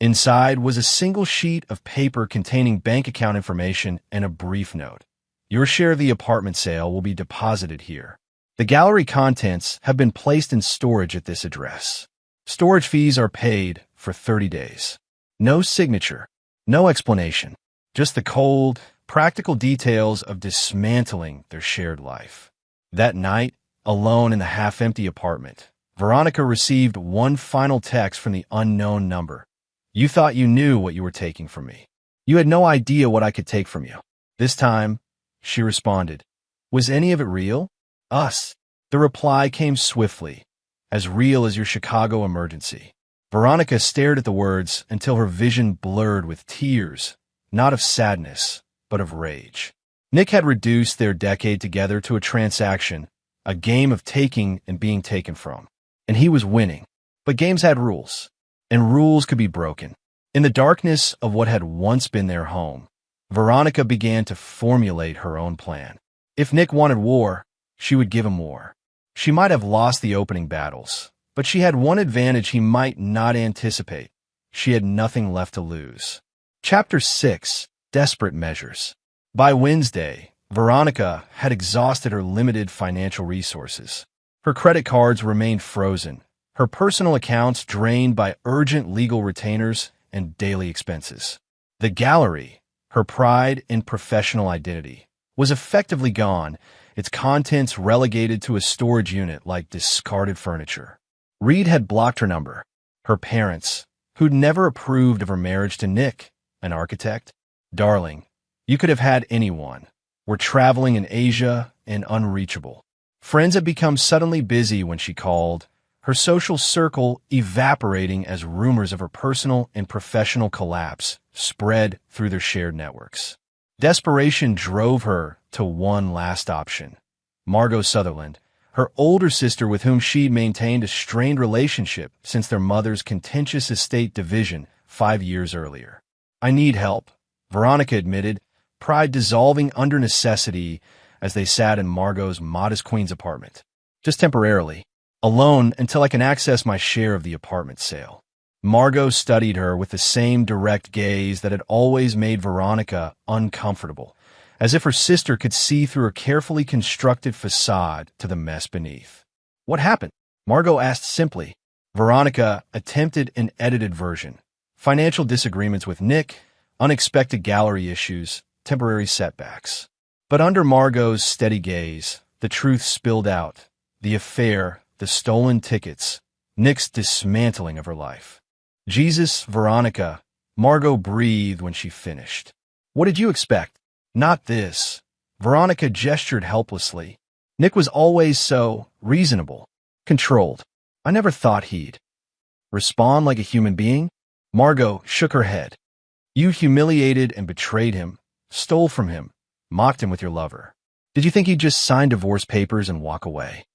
S1: Inside was a single sheet of paper containing bank account information and a brief note. "Your share of the apartment sale will be deposited here. The gallery contents have been placed in storage at this address. Storage fees are paid for 30 days. No signature, no explanation, just the cold, practical details of dismantling their shared life. That night, Alone in the half-empty apartment, Veronica received one final text from the unknown number. You thought you knew what you were taking from me. You had no idea what I could take from you. This time, she responded, was any of it real? Us. The reply came swiftly, as real as your Chicago emergency. Veronica stared at the words until her vision blurred with tears, not of sadness, but of rage. Nick had reduced their decade together to a transaction, a game of taking and being taken from. And he was winning. But games had rules, and rules could be broken. In the darkness of what had once been their home, Veronica began to formulate her own plan. If Nick wanted war, she would give him war. She might have lost the opening battles, but she had one advantage he might not anticipate. She had nothing left to lose. Chapter 6. Desperate Measures. By Wednesday, Veronica had exhausted her limited financial resources. Her credit cards remained frozen, her personal accounts drained by urgent legal retainers and daily expenses. The gallery, her pride in professional identity, was effectively gone, its contents relegated to a storage unit like discarded furniture. Reed had blocked her number. Her parents, who'd never approved of her marriage to Nick, an architect, darling, you could have had anyone, were traveling in Asia and unreachable. Friends had become suddenly busy when she called, her social circle evaporating as rumors of her personal and professional collapse spread through their shared networks. Desperation drove her to one last option. Margot Sutherland, her older sister with whom she'd maintained a strained relationship since their mother's contentious estate division 5 years earlier. I need help, Veronica admitted, pride dissolving under necessity as they sat in Margot's modest Queens apartment. Just temporarily. Alone until I can access my share of the apartment sale. Margot studied her with the same direct gaze that had always made Veronica uncomfortable, as if her sister could see through her carefully constructed facade to the mess beneath. What happened? Margot asked simply. Veronica attempted an edited version. Financial disagreements with Nick, unexpected gallery issues, temporary setbacks. But under Margot's steady gaze, the truth spilled out. The affair, the stolen tickets, Nick's dismantling of her life. Jesus, Veronica, Margot breathed when she finished. What did you expect? Not this. Veronica gestured helplessly. Nick was always so reasonable, controlled. I never thought he'd respond like a human being. Margot shook her head. You humiliated and betrayed him, stole from him, mocked him with your lover. Did you think he'd just sign divorce papers and walk away?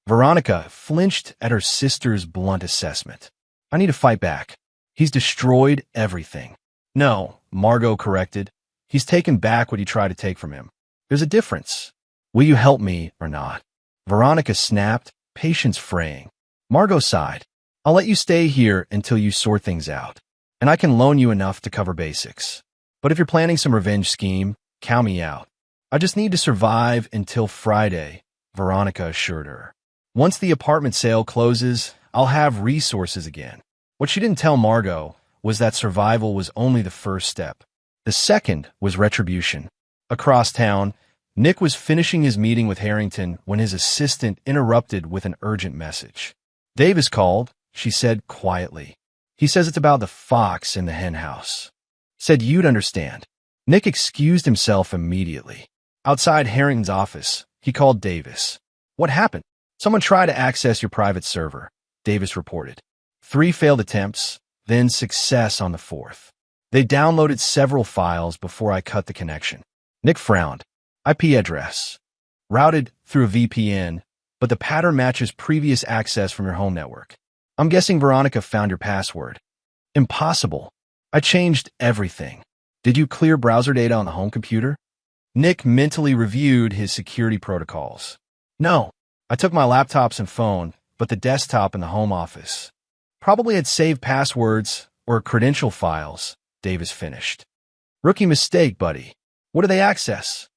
S1: Veronica flinched at her sister's blunt assessment. I need to fight back. He's destroyed everything. No, Margot corrected. He's taken back what you tried to take from him. There's a difference. Will you help me or not? Veronica snapped, patience fraying. Margot sighed. I'll let you stay here until you sort things out, and I can loan you enough to cover basics. But if you're planning some revenge scheme, count me out. I just need to survive until Friday, Veronica assured her. Once the apartment sale closes, I'll have resources again. What she didn't tell Margot was that survival was only the first step. The second was retribution. Across town, Nick was finishing his meeting with Harrington when his assistant interrupted with an urgent message. Davis called, she said quietly. He says it's about the fox in the hen house. Said you'd understand. Nick excused himself immediately. Outside Harrington's office, he called Davis. What happened? Someone tried to access your private server, Davis reported. 3 failed attempts, then success on the 4th. They downloaded several files before I cut the connection. Nick frowned. IP address. Routed through a VPN, but the pattern matches previous access from your home network. I'm guessing Veronica found your password. Impossible. I changed everything. Did you clear browser data on the home computer? Nick mentally reviewed his security protocols. No. I took my laptops and phone, but the desktop in the home office. Probably had saved passwords or credential files, Davis finished. Rookie mistake, buddy. What do they access?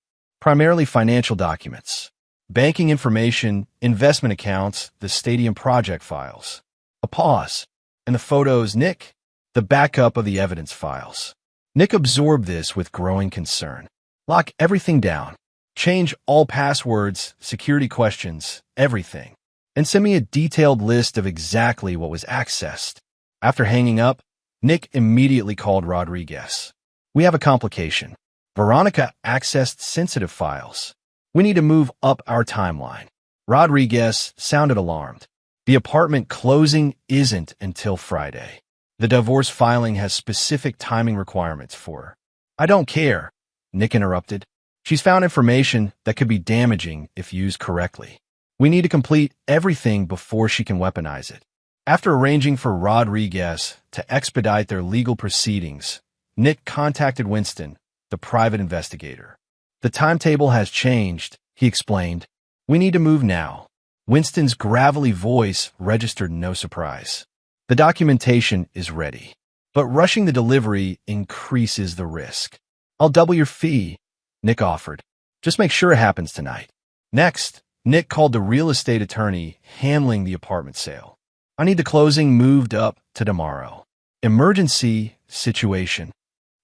S1: Primarily financial documents. Banking information, investment accounts, the stadium project files. A pause. And the photos, Nick? The backup of the evidence files. Nick absorbed this with growing concern. Lock everything down. Change all passwords, security questions, everything. And send me a detailed list of exactly what was accessed. After hanging up, Nick immediately called Rodriguez. We have a complication. Veronica accessed sensitive files. We need to move up our timeline. Rodriguez sounded alarmed. The apartment closing isn't until Friday. The divorce filing has specific timing requirements for her. I don't care, Nick interrupted. She's found information that could be damaging if used correctly. We need to complete everything before she can weaponize it. After arranging for Rodriguez to expedite their legal proceedings, Nick contacted Winston, the private investigator. The timetable has changed, he explained. We need to move now. Winston's gravelly voice registered no surprise. The documentation is ready, but rushing the delivery increases the risk. I'll double your fee, Nick offered. Just make sure it happens tonight. Next, Nick called the real estate attorney handling the apartment sale. I need the closing moved up to tomorrow. Emergency situation.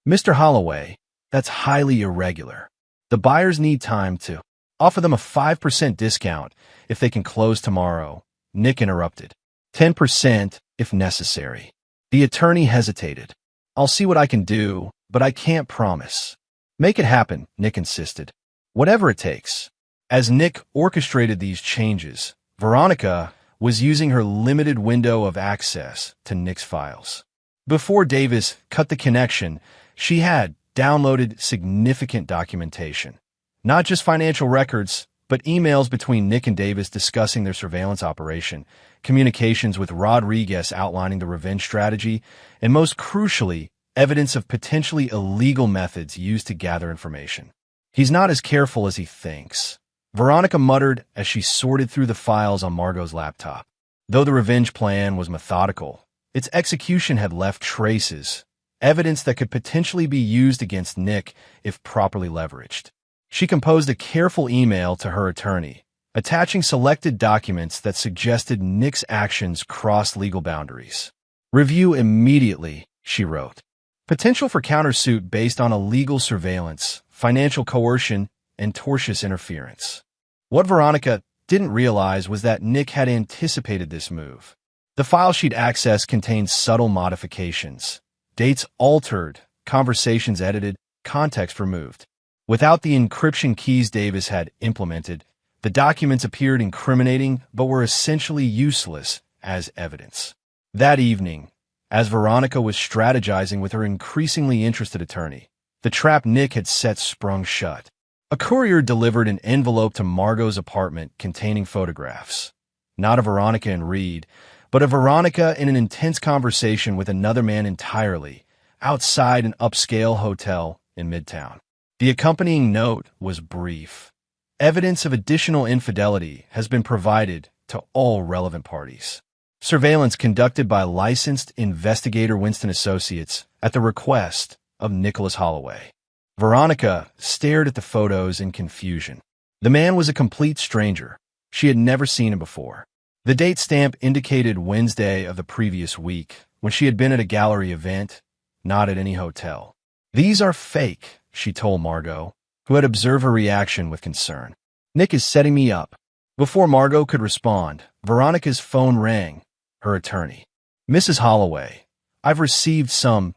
S1: Mr. Holloway, that's highly irregular. The buyers need time to offer them a 5% discount if they can close tomorrow, Nick interrupted. 10% if necessary. The attorney hesitated. I'll see what I can do, but I can't promise. Make it happen, Nick insisted. Whatever it takes. As Nick orchestrated these changes, Veronica was using her limited window of access to Nick's files. Before Davis cut the connection, she had downloaded significant documentation. Not just financial records, but emails between Nick and Davis discussing their surveillance operation, communications with Rodriguez outlining the revenge strategy, and most crucially, evidence of potentially illegal methods used to gather information. He's not as careful as he thinks, Veronica muttered as she sorted through the files on Margot's laptop. Though the revenge plan was methodical, its execution had left traces, evidence that could potentially be used against Nick if properly leveraged. She composed a careful email to her attorney, attaching selected documents that suggested Nick's actions crossed legal boundaries. Review immediately, she wrote. Potential for countersuit based on illegal surveillance, financial coercion, and tortious interference. What Veronica didn't realize was that Nick had anticipated this move. The file she'd accessed contained subtle modifications. Dates altered, conversations edited, context removed. Without the encryption keys Davis had implemented, the documents appeared incriminating but were essentially useless as evidence. That evening, as Veronica was strategizing with her increasingly interested attorney, the trap Nick had set sprung shut. A courier delivered an envelope to Margot's apartment containing photographs. Not of Veronica and Reed, but of Veronica in an intense conversation with another man entirely, outside an upscale hotel in Midtown. The accompanying note was brief. Evidence of additional infidelity has been provided to all relevant parties. Surveillance conducted by licensed investigator Winston Associates at the request of Nicholas Holloway. Veronica stared at the photos in confusion. The man was a complete stranger. She had never seen him before. The date stamp indicated Wednesday of the previous week, when she had been at a gallery event, not at any hotel. These are fake, she told Margot, who had observed her reaction with concern. Nick is setting me up. Before Margot could respond, Veronica's phone rang, her attorney. Mrs. Holloway, I've received some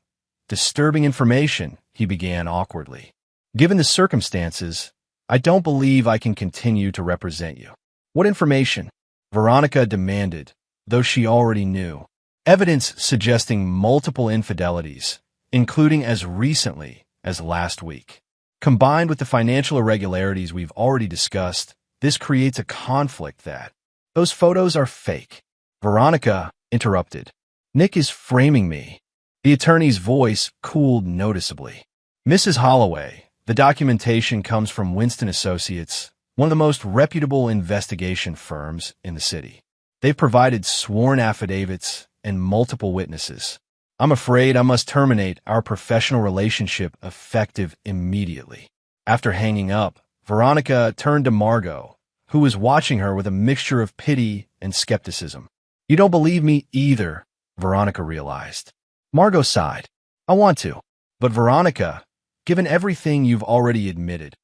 S1: disturbing information, he began awkwardly. Given the circumstances, I don't believe I can continue to represent you. What information? Veronica demanded, though she already knew. Evidence suggesting multiple infidelities, including as recently as last week. Combined with the financial irregularities we've already discussed, this creates a conflict that those photos are fake. Veronica interrupted. Nick is framing me. The attorney's voice cooled noticeably. Mrs. Holloway, the documentation comes from Winston Associates, one of the most reputable investigation firms in the city. They've provided sworn affidavits and multiple witnesses. I'm afraid I must terminate our professional relationship effective immediately. After hanging up, Veronica turned to Margot, who was watching her with a mixture of pity and skepticism. You don't believe me either, Veronica realized. Margot sighed. I want to. But Veronica, given everything you've already admitted,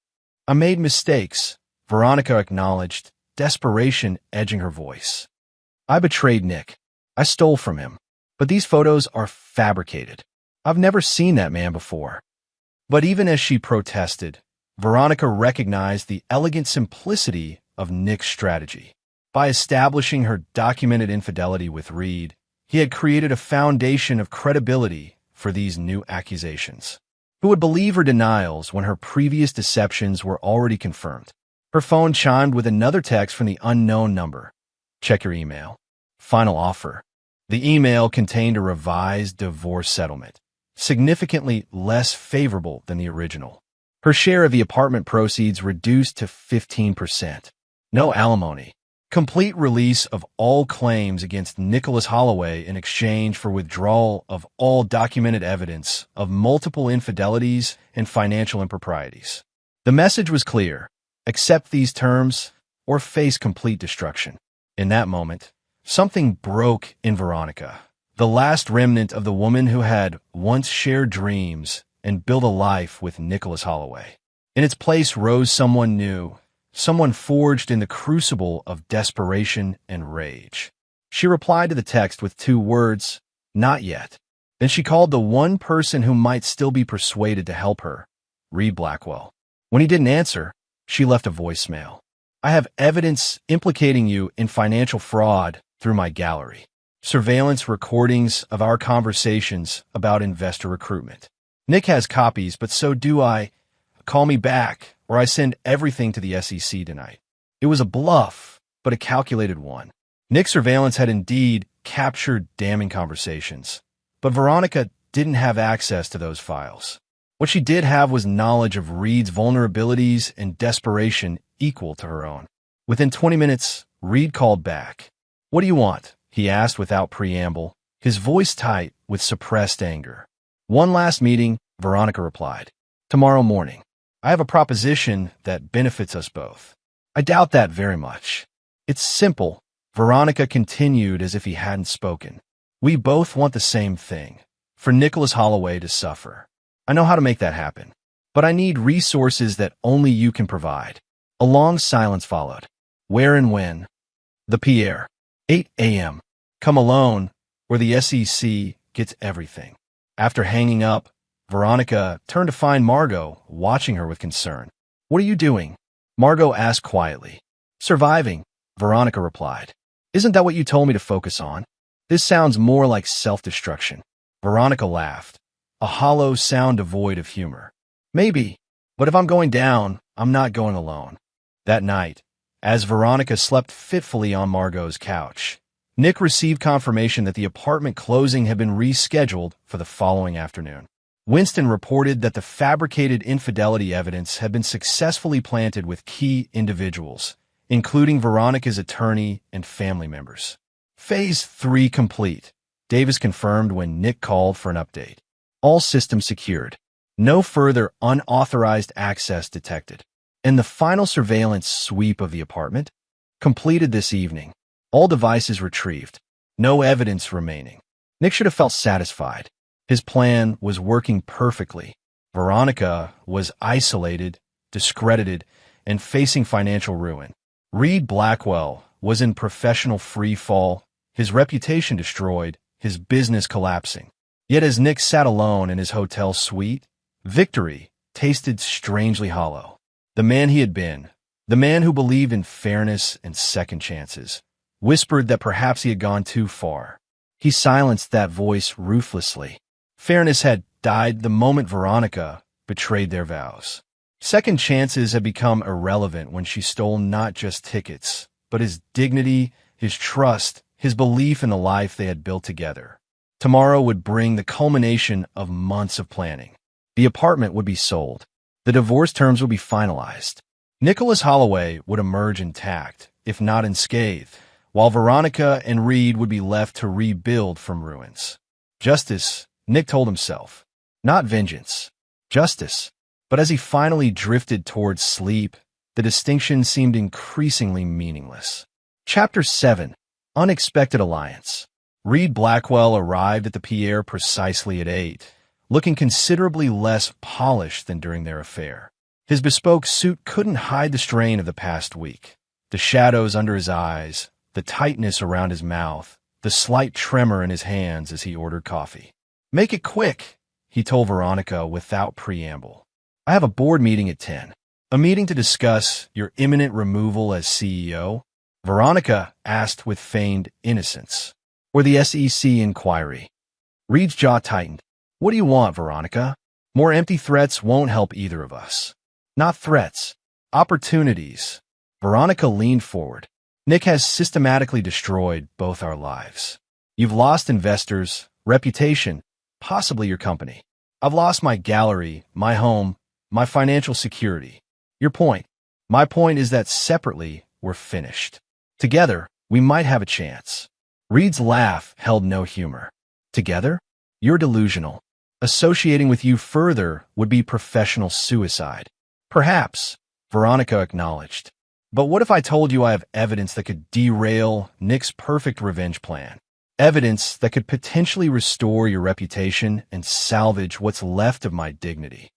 S1: I made mistakes, Veronica acknowledged, desperation edging her voice. I betrayed Nick. I stole from him. But these photos are fabricated. I've never seen that man before. But even as she protested, Veronica recognized the elegant simplicity of Nick's strategy. By establishing her documented infidelity with Reed, he had created a foundation of credibility for these new accusations. Who would believe her denials when her previous deceptions were already confirmed? Her phone chimed with another text from the unknown number. Check your email. Final offer. The email contained a revised divorce settlement, significantly less favorable than the original. Her share of the apartment proceeds reduced to 15%. No alimony. Complete release of all claims against Nicholas Holloway in exchange for withdrawal of all documented evidence of multiple infidelities and financial improprieties. The message was clear. Accept these terms or face complete destruction. In that moment, something broke in Veronica, the last remnant of the woman who had once shared dreams and built a life with Nicholas Holloway. In its place rose someone new, someone forged in the crucible of desperation and rage. She replied to the text with 2 words, "Not yet." Then she called the one person who might still be persuaded to help her, Reed Blackwell. When he didn't answer, she left a voicemail. "I have evidence implicating you in financial fraud through my gallery. Surveillance recordings of our conversations about investor recruitment. Nick has copies, but so do I. Call me back, or I send everything to the SEC tonight." It was a bluff, but a calculated one. Nick's surveillance had indeed captured damning conversations, but Veronica didn't have access to those files. What she did have was knowledge of Reed's vulnerabilities and desperation equal to her own. Within 20 minutes, Reed called back. "What do you want?" he asked without preamble, his voice tight with suppressed anger. "One last meeting," Veronica replied. "Tomorrow morning. I have a proposition that benefits us both." "I doubt that very much." "It's simple," Veronica continued as if he hadn't spoken. "We both want the same thing, for Nicholas Holloway to suffer. I know how to make that happen, but I need resources that only you can provide." A long silence followed. "Where and when?" "The Pierre. 8 a.m. Come alone, or the SEC gets everything." After hanging up, Veronica turned to find Margot watching her with concern. "What are you doing?" Margot asked quietly. "Surviving," Veronica replied. "Isn't that what you told me to focus on? This sounds more like self-destruction." Veronica laughed, a hollow sound devoid of humor. "Maybe, but if I'm going down, I'm not going alone." That night, as Veronica slept fitfully on Margot's couch, Nick received confirmation that the apartment closing had been rescheduled for the following afternoon. Winston reported that the fabricated infidelity evidence had been successfully planted with key individuals, including Veronica's attorney and family members. Phase 3 complete, Davis confirmed when Nick called for an update. All systems secured. No further unauthorized access detected. And the final surveillance sweep of the apartment? Completed this evening. All devices retrieved. No evidence remaining. Nick should have felt satisfied. His plan was working perfectly. Veronica was isolated, discredited, and facing financial ruin. Reed Blackwell was in professional free fall, his reputation destroyed, his business collapsing. Yet as Nick sat alone in his hotel suite, victory tasted strangely hollow. The man he had been, the man who believed in fairness and second chances, whispered that perhaps he had gone too far. He silenced that voice ruthlessly. Fairness had died the moment Veronica betrayed their vows. Second chances had become irrelevant when she stole not just tickets, but his dignity, his trust, his belief in the life they had built together. Tomorrow would bring the culmination of months of planning. The apartment would be sold. The divorce terms would be finalized. Nicholas Holloway would emerge intact, if not unscathed, while Veronica and Reed would be left to rebuild from ruins. Justice, Nick told himself. Not vengeance. Justice. But as he finally drifted towards sleep, the distinction seemed increasingly meaningless. Chapter 7. Unexpected Alliance. Reed Blackwell arrived at the Pierre precisely at 8, looking considerably less polished than during their affair. His bespoke suit couldn't hide the strain of the past week. The shadows under his eyes, the tightness around his mouth, the slight tremor in his hands as he ordered coffee. "Make it quick," he told Veronica without preamble. "I have a board meeting at 10. A meeting to discuss your imminent removal as CEO?" Veronica asked with feigned innocence. "Or the SEC inquiry?" Reed's jaw tightened. "What do you want, Veronica? More empty threats won't help either of us." "Not threats. Opportunities." Veronica leaned forward. "Nick has systematically destroyed both our lives. You've lost investors, reputation, possibly your company. I've lost my gallery, my home, my financial security. Your point? My point is that separately, we're finished. Together, we might have a chance." Reed's laugh held no humor. "Together? You're delusional. Associating with you further would be professional suicide." "Perhaps," Veronica acknowledged. "But what if I told you I have evidence that could derail Nick's perfect revenge plan? Evidence that could potentially restore your reputation and salvage what's left of my dignity."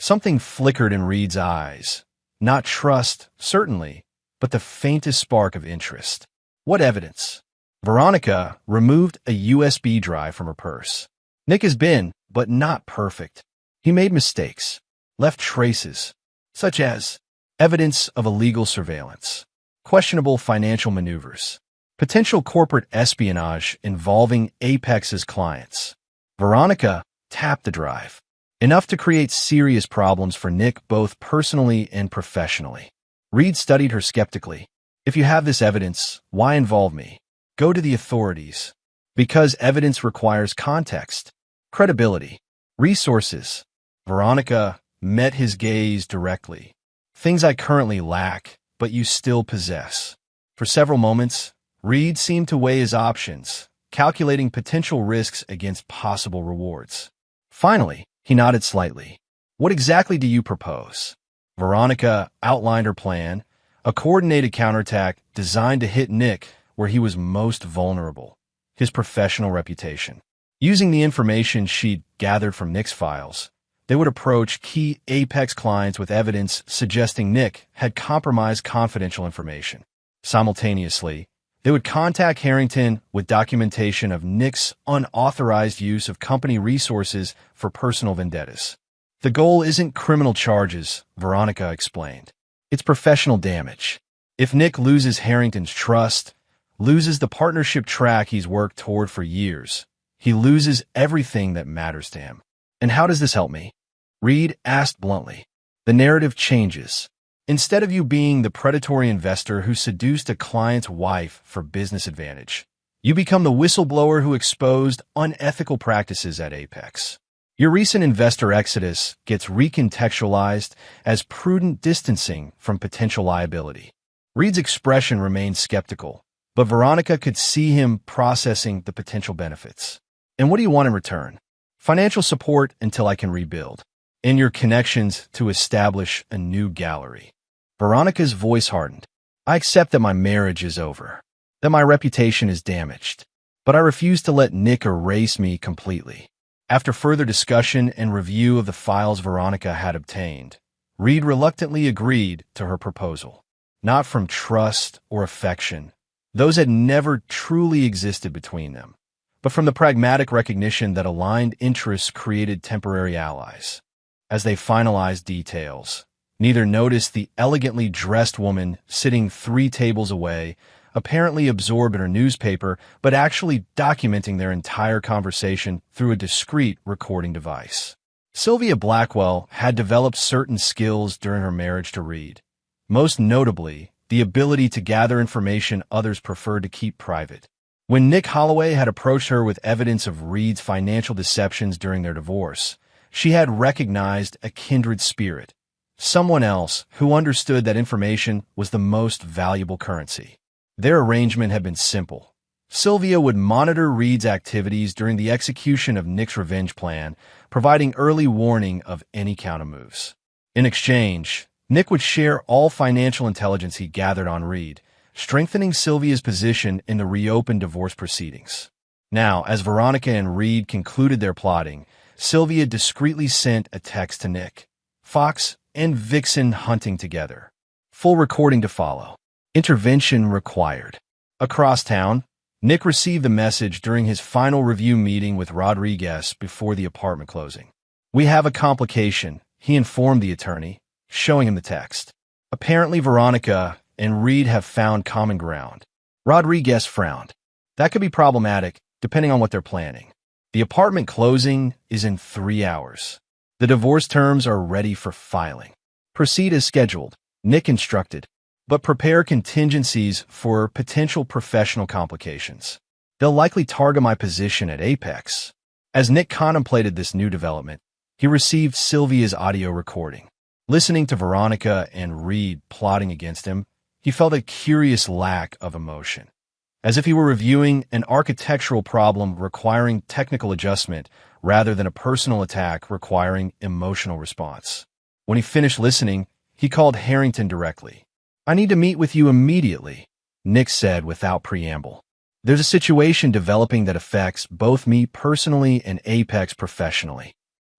S1: Something flickered in Reed's eyes. Not trust, certainly, but the faintest spark of interest. "What evidence?" Veronica removed a USB drive from her purse. "Nick has been, but not perfect. He made mistakes, left traces, such as evidence of illegal surveillance, questionable financial maneuvers, potential corporate espionage involving Apex's clients." Veronica tapped the drive. "Enough to create serious problems for Nick both personally and professionally." Reed studied her skeptically. "If you have this evidence, why involve me? Go to the authorities." "Because evidence requires context, credibility, resources." Veronica met his gaze directly. "Things I currently lack, but you still possess." For several moments, Reed seemed to weigh his options, calculating potential risks against possible rewards. Finally, he nodded slightly. "What exactly do you propose?" Veronica outlined her plan, a coordinated counterattack designed to hit Nick where he was most vulnerable, his professional reputation. Using the information she'd gathered from Nick's files, they would approach key Apex clients with evidence suggesting Nick had compromised confidential information. Simultaneously, they would contact Harrington with documentation of Nick's unauthorized use of company resources for personal vendettas. "The goal isn't criminal charges," Veronica explained. "It's professional damage. If Nick loses Harrington's trust, loses the partnership track he's worked toward for years, he loses everything that matters to him." "And how does this help me?" Reed asked bluntly. "The narrative changes. Instead of you being the predatory investor who seduced a client's wife for business advantage, you become the whistleblower who exposed unethical practices at Apex. Your recent investor exodus gets recontextualized as prudent distancing from potential liability." Reed's expression remained skeptical, but Veronica could see him processing the potential benefits. "And what do you want in return?" "Financial support until I can rebuild, and your connections to establish a new gallery." Veronica's voice hardened. "I accept that my marriage is over, that my reputation is damaged, but I refuse to let Nick erase me completely." After further discussion and review of the files Veronica had obtained, Reed reluctantly agreed to her proposal. Not from trust or affection, those had never truly existed between them, but from the pragmatic recognition that aligned interests created temporary allies. As they finalized details, neither noticed the elegantly dressed woman sitting 3 tables away, apparently absorbed in her newspaper, but actually documenting their entire conversation through a discreet recording device. Sylvia Blackwell had developed certain skills during her marriage to Reed, most notably the ability to gather information others preferred to keep private. When Nick Holloway had approached her with evidence of Reed's financial deceptions during their divorce, she had recognized a kindred spirit, someone else who understood that information was the most valuable currency. Their arrangement had been simple. Sylvia would monitor Reed's activities during the execution of Nick's revenge plan, providing early warning of any countermoves. In exchange, Nick would share all financial intelligence he gathered on Reed, strengthening Sylvia's position in the reopened divorce proceedings. Now, as Veronica and Reed concluded their plotting, Sylvia discreetly sent a text to Nick. Fox and Vixen hunting together. Full recording to follow. Intervention required. Across town, Nick received the message during his final review meeting with Rodriguez before the apartment closing. "We have a complication," he informed the attorney, showing him the text. "Apparently Veronica and Reed have found common ground." Rodriguez frowned. "That could be problematic, depending on what they're planning. The apartment closing is in 3 hours. The divorce terms are ready for filing. Proceed as scheduled," Nick instructed, "but prepare contingencies for potential professional complications. They'll likely target my position at Apex." As Nick contemplated this new development, he received Sylvia's audio recording. Listening to Veronica and Reed plotting against him, he felt a curious lack of emotion, as if he were reviewing an architectural problem requiring technical adjustment rather than a personal attack requiring emotional response. When he finished listening, he called Harrington directly. "I need to meet with you immediately," Nick said without preamble. "There's a situation developing that affects both me personally and Apex professionally."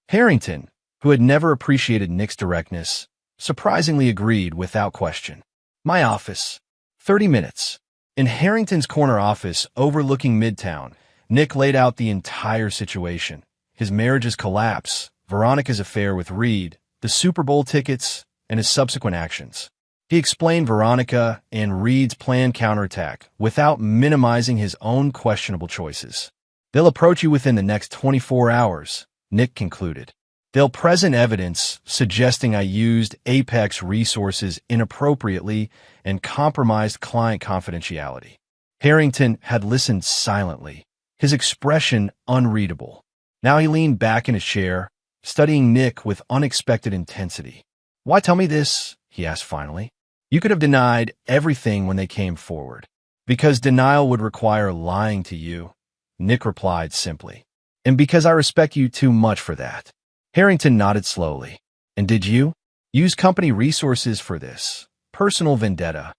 S1: Harrington, who had never appreciated Nick's directness, surprisingly agreed without question. "My office. 30 minutes. In Harrington's corner office overlooking Midtown, Nick laid out the entire situation. His marriage's collapse, Veronica's affair with Reed, the Super Bowl tickets, and his subsequent actions. He explained Veronica and Reed's planned counterattack without minimizing his own questionable choices. "They'll approach you within the next 24 hours, Nick concluded. "They'll present evidence suggesting I used Apex resources inappropriately and compromised client confidentiality." Harrington had listened silently, his expression unreadable. Now he leaned back in his chair, studying Nick with unexpected intensity. "Why tell me this?" he asked finally. "You could have denied everything when they came forward." "Because denial would require lying to you," Nick replied simply. "And because I respect you too much for that." Harrington nodded slowly. "And did you use company resources for this personal vendetta?"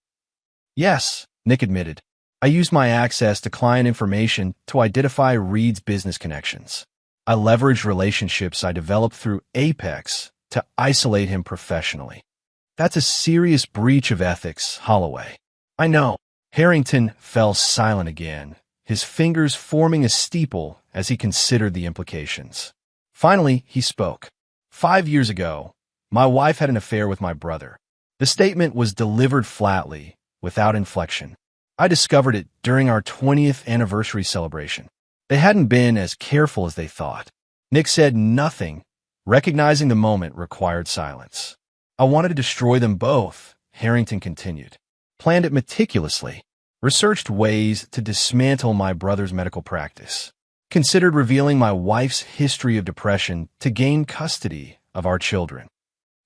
S1: "Yes," Nick admitted. "I used my access to client information to identify Reed's business connections. I leveraged relationships I developed through Apex to isolate him professionally." "That's a serious breach of ethics, Holloway." "I know." Harrington fell silent again, his fingers forming a steeple as he considered the implications. Finally, he spoke. "5 years ago, my wife had an affair with my brother." The statement was delivered flatly, without inflection. "I discovered it during our 20th anniversary celebration. They hadn't been as careful as they thought." Nick said nothing, recognizing the moment required silence. "I wanted to destroy them both," Harrington continued. "Planned it meticulously. Researched ways to dismantle my brother's medical practice. Considered revealing my wife's history of depression to gain custody of our children."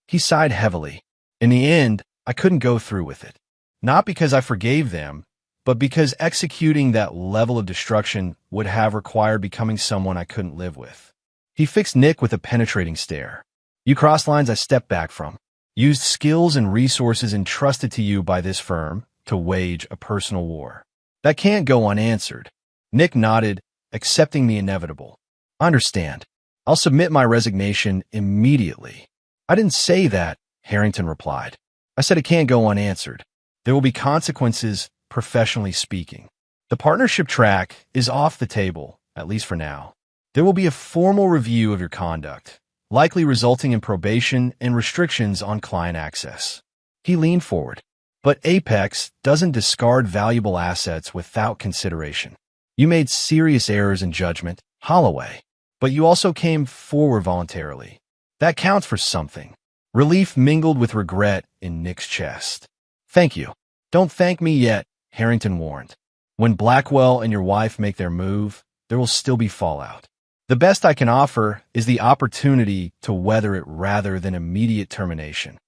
S1: He sighed heavily. "In the end, I couldn't go through with it. Not because I forgave them, but because executing that level of destruction would have required becoming someone I couldn't live with." He fixed Nick with a penetrating stare. "You crossed lines I stepped back from. Used skills and resources entrusted to you by this firm to wage a personal war. That can't go unanswered." Nick nodded, accepting the inevitable. "I understand. I'll submit my resignation immediately." "I didn't say that," Harrington replied. "I said it can't go unanswered. There will be consequences, professionally speaking. The partnership track is off the table, at least for now. There will be a formal review of your conduct, likely resulting in probation and restrictions on client access." He leaned forward. "But Apex doesn't discard valuable assets without consideration. You made serious errors in judgment, Holloway, but you also came forward voluntarily. That counts for something." Relief mingled with regret in Nick's chest. "Thank you." "Don't thank me yet," Harrington warned. "When Blackwell and your wife make their move, there will still be fallout. The best I can offer is the opportunity to weather it rather than immediate termination."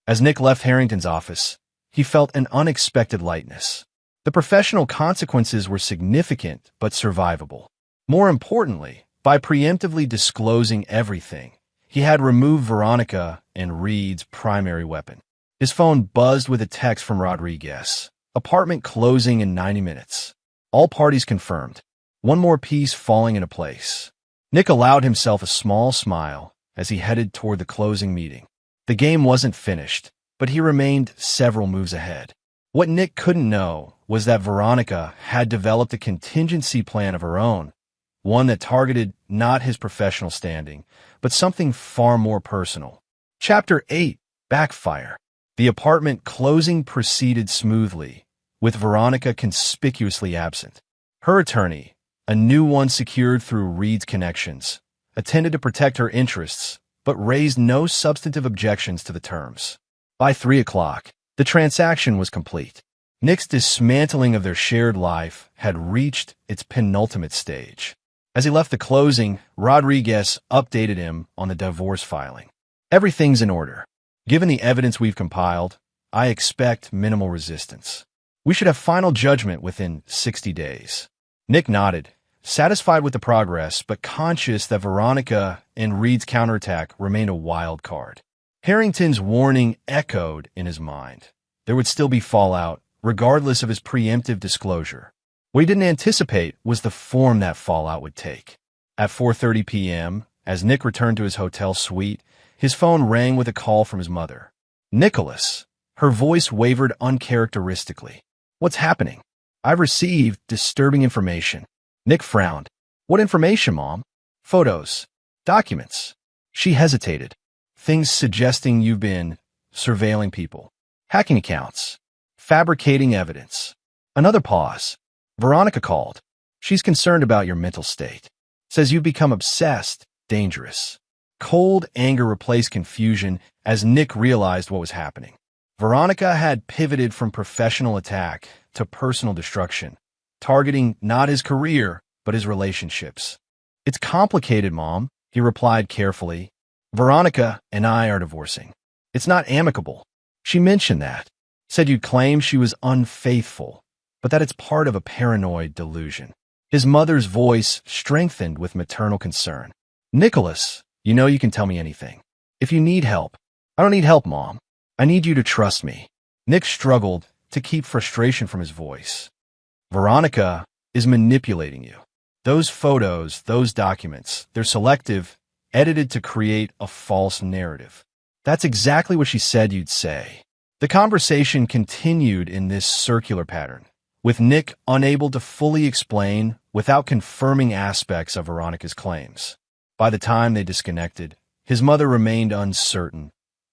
S1: As Nick left Harrington's office, he felt an unexpected lightness. The professional consequences were significant but survivable. More importantly, by preemptively disclosing everything, he had removed Veronica and Reed's primary weapon. His phone buzzed with a text from Rodriguez. "Apartment closing in 90 minutes. All parties confirmed." One more piece falling into place. Nick allowed himself a small smile as he headed toward the closing meeting. The game wasn't finished, but he remained several moves ahead. What Nick couldn't know was that Veronica had developed a contingency plan of her own, one that targeted not his professional standing, but something far more personal. Chapter 8: Backfire. The apartment closing proceeded smoothly, with Veronica conspicuously absent. Her attorney, a new one secured through Reed's connections, attended to protect her interests, but raised no substantive objections to the terms. By 3 o'clock, the transaction was complete. Nick's dismantling of their shared life had reached its penultimate stage. As he left the closing, Rodriguez updated him on the divorce filing. Everything's in order. Given the evidence we've compiled, I expect minimal resistance. We should have final judgment within 60 days. Nick nodded, satisfied with the progress, but conscious that Veronica and Reed's counterattack remained a wild card. Harrington's warning echoed in his mind. There would still be fallout, regardless of his preemptive disclosure. What he didn't anticipate was the form that fallout would take. At 4:30 p.m., as Nick returned to his hotel suite, his phone rang with a call from his mother. "Nicholas." Her voice wavered uncharacteristically. "What's happening?" "I've received disturbing information." Nick frowned. "What information, Mom?" "Photos. Documents." She hesitated. "Things suggesting you've been surveilling people. Hacking accounts. Fabricating evidence." Another pause. "Veronica called. She's concerned about your mental state. Says you've become obsessed, dangerous." Cold anger replaced confusion as Nick realized what was happening. Veronica had pivoted from professional attack to personal destruction, targeting not his career, but his relationships. "It's complicated, Mom," he replied carefully. "Veronica and I are divorcing. It's not amicable. She mentioned that. Said you'd claim she was unfaithful, but that it's part of a paranoid delusion." His mother's voice strengthened with maternal concern. "Nicholas, you know you can tell me anything. If you need help." "I don't need help, Mom. I need you to trust me." Nick struggled to keep frustration from his voice. "Veronica is manipulating you. Those photos, those documents, they're selective, edited to create a false narrative." "That's exactly what she said you'd say." The conversation continued in this circular pattern, with Nick unable to fully explain without confirming aspects of Veronica's claims. By the time they disconnected, his mother remained uncertain,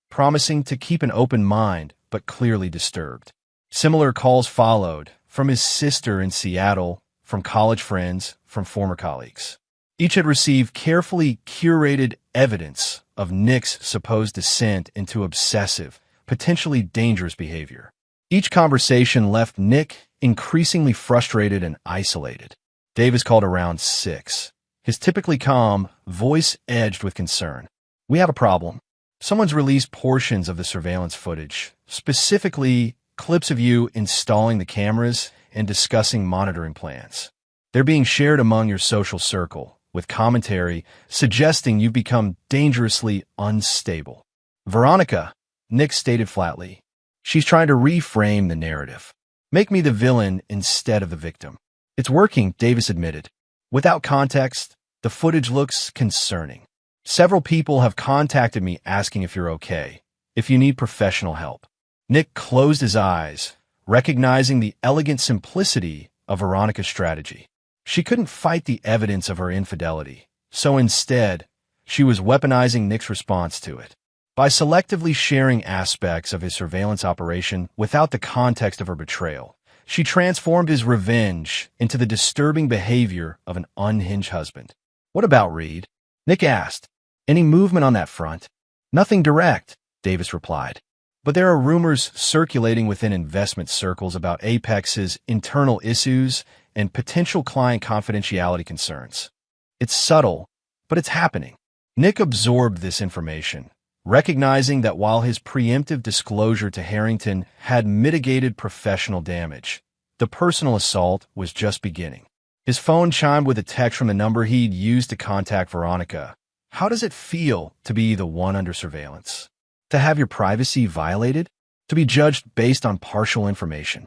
S1: promising to keep an open mind, but clearly disturbed. Similar calls followed, from his sister in Seattle, from college friends, from former colleagues. Each had received carefully curated evidence of Nick's supposed descent into obsessive, potentially dangerous behavior. Each conversation left Nick increasingly frustrated and isolated. Davis called around 6. His typically calm voice edged with concern. "We have a problem. Someone's released portions of the surveillance footage, specifically clips of you installing the cameras and discussing monitoring plans. They're being shared among your social circle, with commentary suggesting you've become dangerously unstable." "Veronica," Nick stated flatly. "She's trying to reframe the narrative. Make me the villain instead of the victim." "It's working," Davis admitted. "Without context, the footage looks concerning. Several people have contacted me asking if you're okay, if you need professional help." Nick closed his eyes, recognizing the elegant simplicity of Veronica's strategy. She couldn't fight the evidence of her infidelity, so instead, she was weaponizing Nick's response to it. By selectively sharing aspects of his surveillance operation without the context of her betrayal, she transformed his revenge into the disturbing behavior of an unhinged husband. "What about Reed?" Nick asked. "Any movement on that front?" "Nothing direct," Davis replied. "But there are rumors circulating within investment circles about Apex's internal issues and potential client confidentiality concerns. It's subtle, but it's happening." Nick absorbed this information, recognizing that while his preemptive disclosure to Harrington had mitigated professional damage, the personal assault was just beginning. His phone chimed with a text from the number he'd used to contact Veronica. "How does it feel to be the one under surveillance? To have your privacy violated? To be judged based on partial information?"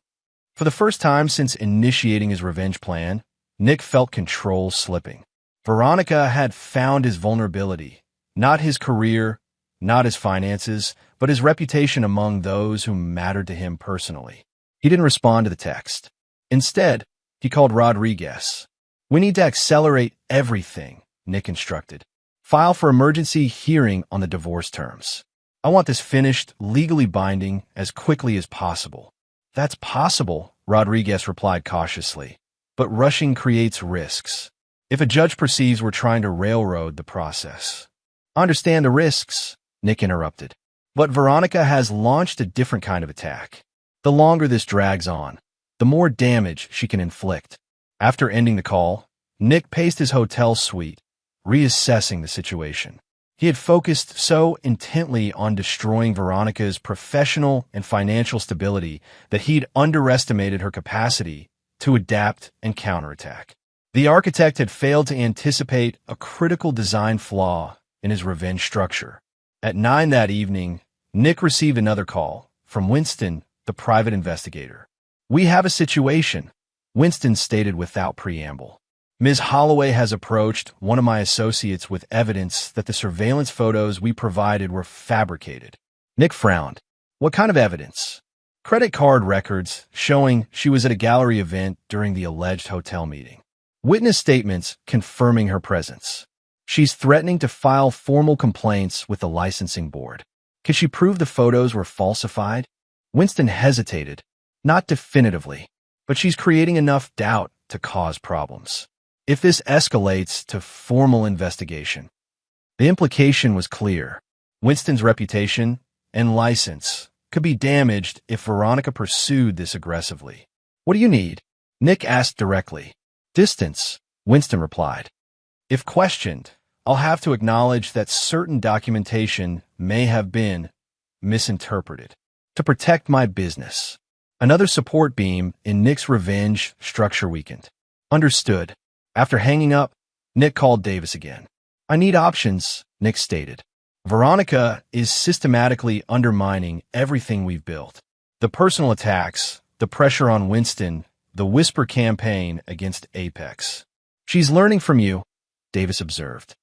S1: For the first time since initiating his revenge plan, Nick felt control slipping. Veronica had found his vulnerability, not his career, not his finances, but his reputation among those who mattered to him personally. He didn't respond to the text. Instead, he called Rodriguez. "We need to accelerate everything," Nick instructed. "File for emergency hearing on the divorce terms. I want this finished, legally binding, as quickly as possible." "That's possible," Rodriguez replied cautiously. "But rushing creates risks. If a judge perceives we're trying to railroad the process." "I understand the risks," Nick interrupted. "But Veronica has launched a different kind of attack. The longer this drags on, the more damage she can inflict." After ending the call, Nick paced his hotel suite, reassessing the situation. He had focused so intently on destroying Veronica's professional and financial stability that he'd underestimated her capacity to adapt and counterattack. The architect had failed to anticipate a critical design flaw in his revenge structure. At 9 that evening, Nick received another call from Winston, the private investigator. "We have a situation," Winston stated without preamble. "Ms. Holloway has approached one of my associates with evidence that the surveillance photos we provided were fabricated." Nick frowned. "What kind of evidence?" "Credit card records showing she was at a gallery event during the alleged hotel meeting. Witness statements confirming her presence. She's threatening to file formal complaints with the licensing board." "Could she prove the photos were falsified?" Winston hesitated. "Not definitively, but she's creating enough doubt to cause problems. If this escalates to formal investigation." The implication was clear. Winston's reputation and license could be damaged if Veronica pursued this aggressively. "What do you need?" Nick asked directly. "Distance," Winston replied. "If questioned, I'll have to acknowledge that certain documentation may have been misinterpreted to protect my business." Another support beam in Nick's revenge structure weakened. "Understood." After hanging up, Nick called Davis again. "I need options," Nick stated. "Veronica is systematically undermining everything we've built. The personal attacks, the pressure on Winston, the whisper campaign against Apex. She's learning from you," Davis observed.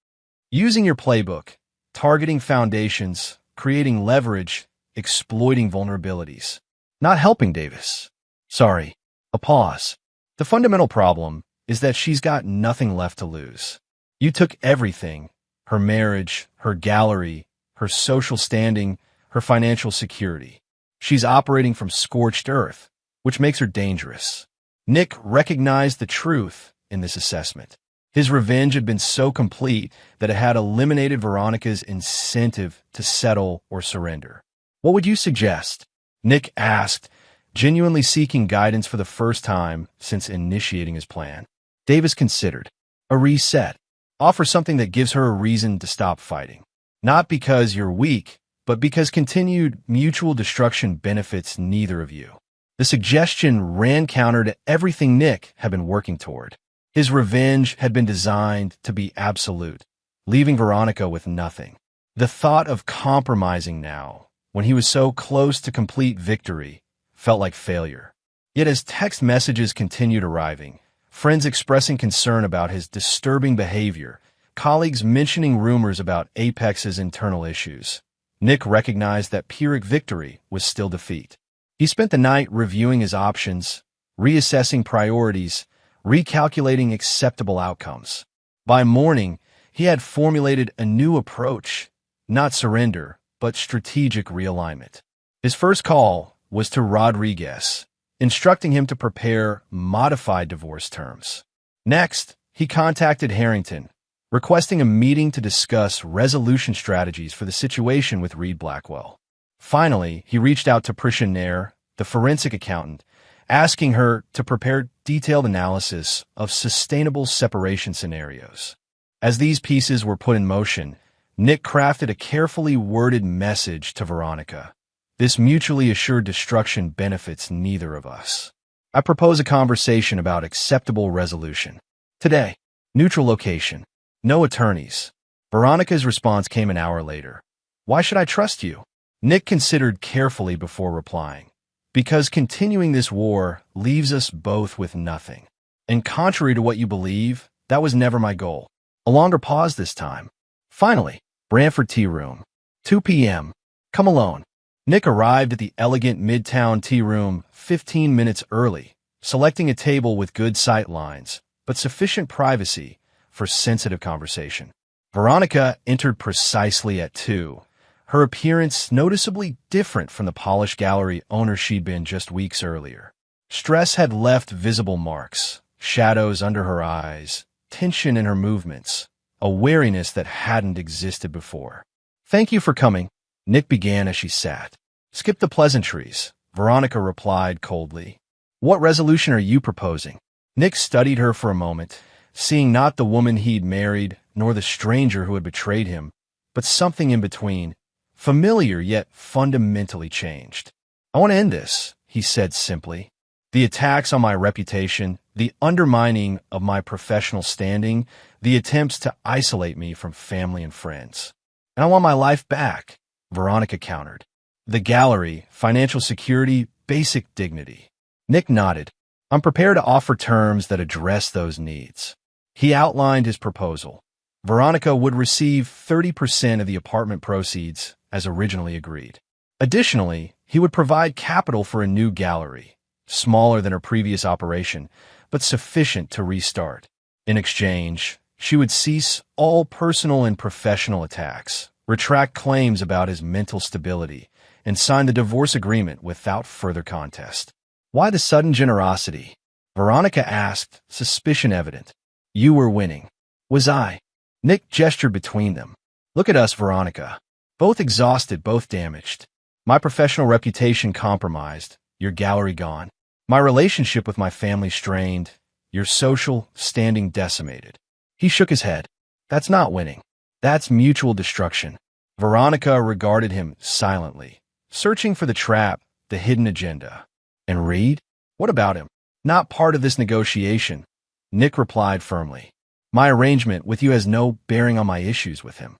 S1: "Using your playbook, targeting foundations, creating leverage, exploiting vulnerabilities." "Not helping, Davis." "Sorry." A pause. "The fundamental problem is that she's got nothing left to lose. You took everything: her marriage, her gallery, her social standing, her financial security. She's operating from scorched earth, which makes her dangerous." Nick recognized the truth in this assessment. His revenge had been so complete that it had eliminated Veronica's incentive to settle or surrender. "What would you suggest?" Nick asked, genuinely seeking guidance for the first time since initiating his plan. Davis considered. "A reset. Offer something that gives her a reason to stop fighting. Not because you're weak, but because continued mutual destruction benefits neither of you." The suggestion ran counter to everything Nick had been working toward. His revenge had been designed to be absolute, leaving Veronica with nothing. The thought of compromising now, when he was so close to complete victory, felt like failure. Yet as text messages continued arriving, friends expressing concern about his disturbing behavior, colleagues mentioning rumors about Apex's internal issues, Nick recognized that Pyrrhic victory was still defeat. He spent the night reviewing his options, reassessing priorities, recalculating acceptable outcomes. By morning, he had formulated a new approach: not surrender, but strategic realignment. His first call was to Rodriguez, instructing him to prepare modified divorce terms. Next, he contacted Harrington, requesting a meeting to discuss resolution strategies for the situation with Reed Blackwell. Finally, he reached out to Prisha Nair, the forensic accountant, asking her to prepare detailed analysis of sustainable separation scenarios. As these pieces were put in motion, Nick crafted a carefully worded message to Veronica. "This mutually assured destruction benefits neither of us. I propose a conversation about acceptable resolution. Today, neutral location, no attorneys." Veronica's response came an hour later. "Why should I trust you?" Nick considered carefully before replying. "Because continuing this war leaves us both with nothing. And contrary to what you believe, that was never my goal." A longer pause this time. "Finally, Branford Tea Room." 2 p.m. Come alone. Nick arrived at the elegant Midtown tea room 15 minutes early, selecting a table with good sight lines, but sufficient privacy for sensitive conversation. Veronica entered precisely at 2, her appearance noticeably different from the polished gallery owner she'd been just weeks earlier. Stress had left visible marks, shadows under her eyes, tension in her movements, a wariness that hadn't existed before. "Thank you for coming," Nick began as she sat. "Skip the pleasantries," Veronica replied coldly. "What resolution are you proposing?" Nick studied her for a moment, seeing not the woman he'd married, nor the stranger who had betrayed him, but something in between, familiar yet fundamentally changed. "I want to end this," he said simply. "The attacks on my reputation, the undermining of my professional standing, the attempts to isolate me from family and friends. And I want my life back," Veronica countered. "The gallery, financial security, basic dignity." Nick nodded. "I'm prepared to offer terms that address those needs." He outlined his proposal. Veronica would receive 30% of the apartment proceeds, as originally agreed. Additionally, he would provide capital for a new gallery, smaller than her previous operation, but sufficient to restart. In exchange, she would cease all personal and professional attacks, retract claims about his mental stability, and sign the divorce agreement without further contest. "Why the sudden generosity?" Veronica asked, suspicion evident. "You were winning. Was I?" Nick gestured between them. "Look at us, Veronica. Both exhausted, both damaged. My professional reputation compromised, your gallery gone. My relationship with my family strained, your social standing decimated." He shook his head. "That's not winning. That's mutual destruction." Veronica regarded him silently, searching for the trap, the hidden agenda. "And Reed? What about him?" "Not part of this negotiation," Nick replied firmly. "My arrangement with you has no bearing on my issues with him."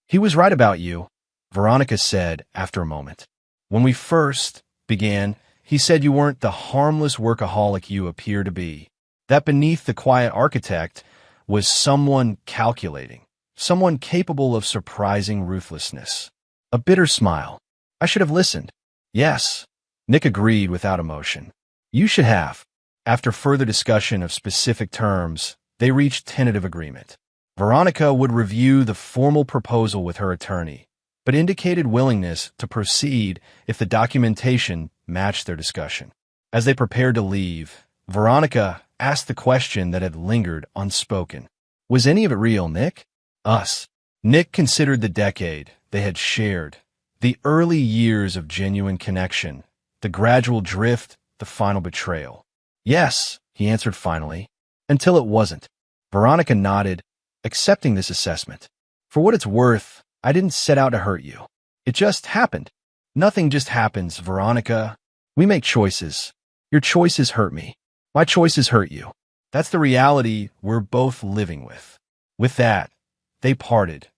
S1: "He was right about you," Veronica said after a moment. "When we first began, he said you weren't the harmless workaholic you appear to be. That beneath the quiet architect was someone calculating, someone capable of surprising ruthlessness." A bitter smile. "I should have listened." "Yes," Nick agreed without emotion. "You should have." After further discussion of specific terms, they reached tentative agreement. Veronica would review the formal proposal with her attorney, but indicated willingness to proceed if the documentation matched their discussion. As they prepared to leave, Veronica asked the question that had lingered unspoken. "Was any of it real, Nick?" "Us." Nick considered the decade they had shared, the early years of genuine connection, the gradual drift, the final betrayal. "Yes," he answered finally, "until it wasn't." Veronica nodded, accepting this assessment. "For what it's worth, I didn't set out to hurt you. It just happened." "Nothing just happens, Veronica. We make choices. Your choices hurt me. My choices hurt you. That's the reality we're both living with." With that, they parted,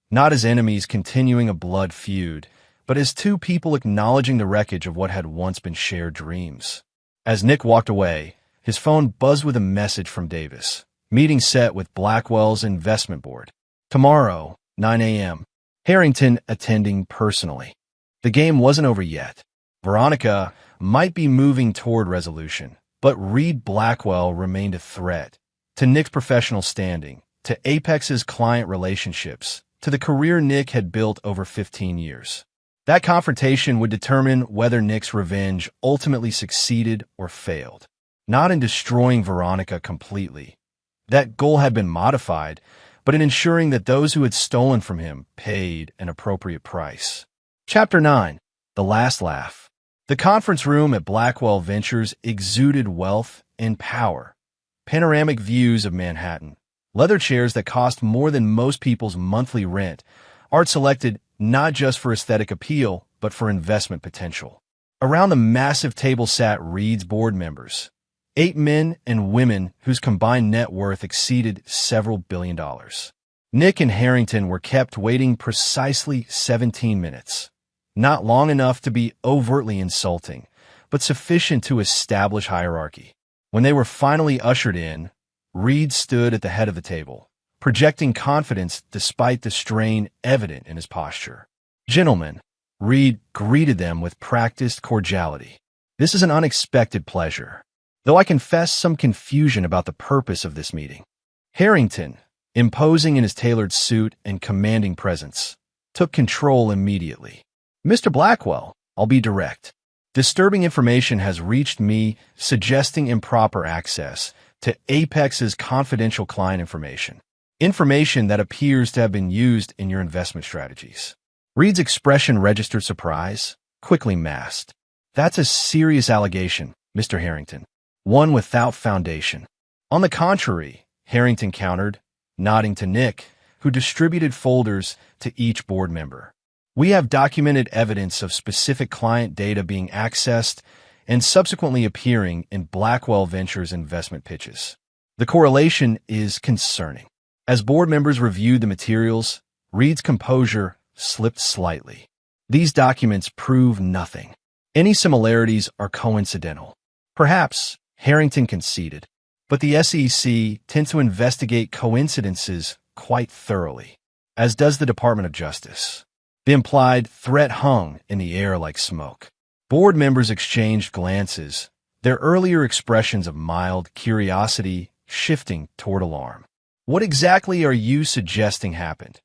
S1: not as enemies continuing a blood feud, but as two people acknowledging the wreckage of what had once been shared dreams. As Nick walked away, his phone buzzed with a message from Davis. Meeting set with Blackwell's investment board. Tomorrow, 9 a.m. Harrington attending personally. The game wasn't over yet. Veronica might be moving toward resolution, but Reed Blackwell remained a threat to Nick's professional standing, to Apex's client relationships, to the career Nick had built over 15 years. That confrontation would determine whether Nick's revenge ultimately succeeded or failed. Not in destroying Veronica completely. That goal had been modified, but in ensuring that those who had stolen from him paid an appropriate price. Chapter 9. The Last Laugh. The conference room at Blackwell Ventures exuded wealth and power. Panoramic views of Manhattan, leather chairs that cost more than most people's monthly rent, art selected not just for aesthetic appeal, but for investment potential. Around the massive table sat Reed's board members, 8 men and women whose combined net worth exceeded several $billions. Nick and Harrington were kept waiting precisely 17 minutes. Not long enough to be overtly insulting, but sufficient to establish hierarchy. When they were finally ushered in, Reed stood at the head of the table, projecting confidence despite the strain evident in his posture. Gentlemen, Reed greeted them with practiced cordiality. This is an unexpected pleasure, though I confess some confusion about the purpose of this meeting. Harrington, imposing in his tailored suit and commanding presence, took control immediately. Mr. Blackwell, I'll be direct. Disturbing information has reached me suggesting improper access to Apex's confidential client information. Information that appears to have been used in your investment strategies. Reed's expression registered surprise, quickly masked. That's a serious allegation, Mr. Harrington. One without foundation. On the contrary, Harrington countered, nodding to Nick, who distributed folders to each board member. We have documented evidence of specific client data being accessed and subsequently appearing in Blackwell Ventures investment pitches. The correlation is concerning. As board members reviewed the materials, Reed's composure slipped slightly. These documents prove nothing. Any similarities are coincidental. Perhaps, Harrington conceded, but the SEC tends to investigate coincidences quite thoroughly, as does the Department of Justice. The implied threat hung in the air like smoke. Board members exchanged glances, their earlier expressions of mild curiosity shifting toward alarm. "What exactly are you suggesting happened?"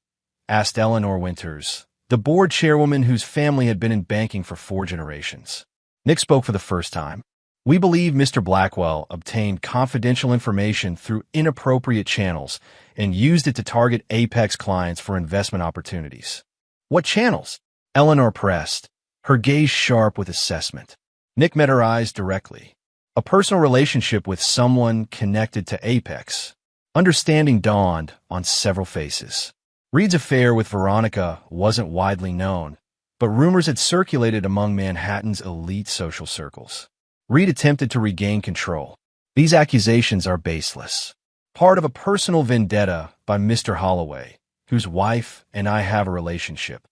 S1: asked Eleanor Winters, the board chairwoman whose family had been in banking for 4 generations. Nick spoke for the first time. "We believe Mr. Blackwell obtained confidential information through inappropriate channels and used it to target Apex clients for investment opportunities." "What channels?" Eleanor pressed, her gaze sharp with assessment. Nick met her eyes directly. "A personal relationship with someone connected to Apex." Understanding dawned on several faces. Reed's affair with Veronica wasn't widely known, but rumors had circulated among Manhattan's elite social circles. Reed attempted to regain control. "These accusations are baseless. Part of a personal vendetta by Mr. Holloway, whose wife and I have a relationship."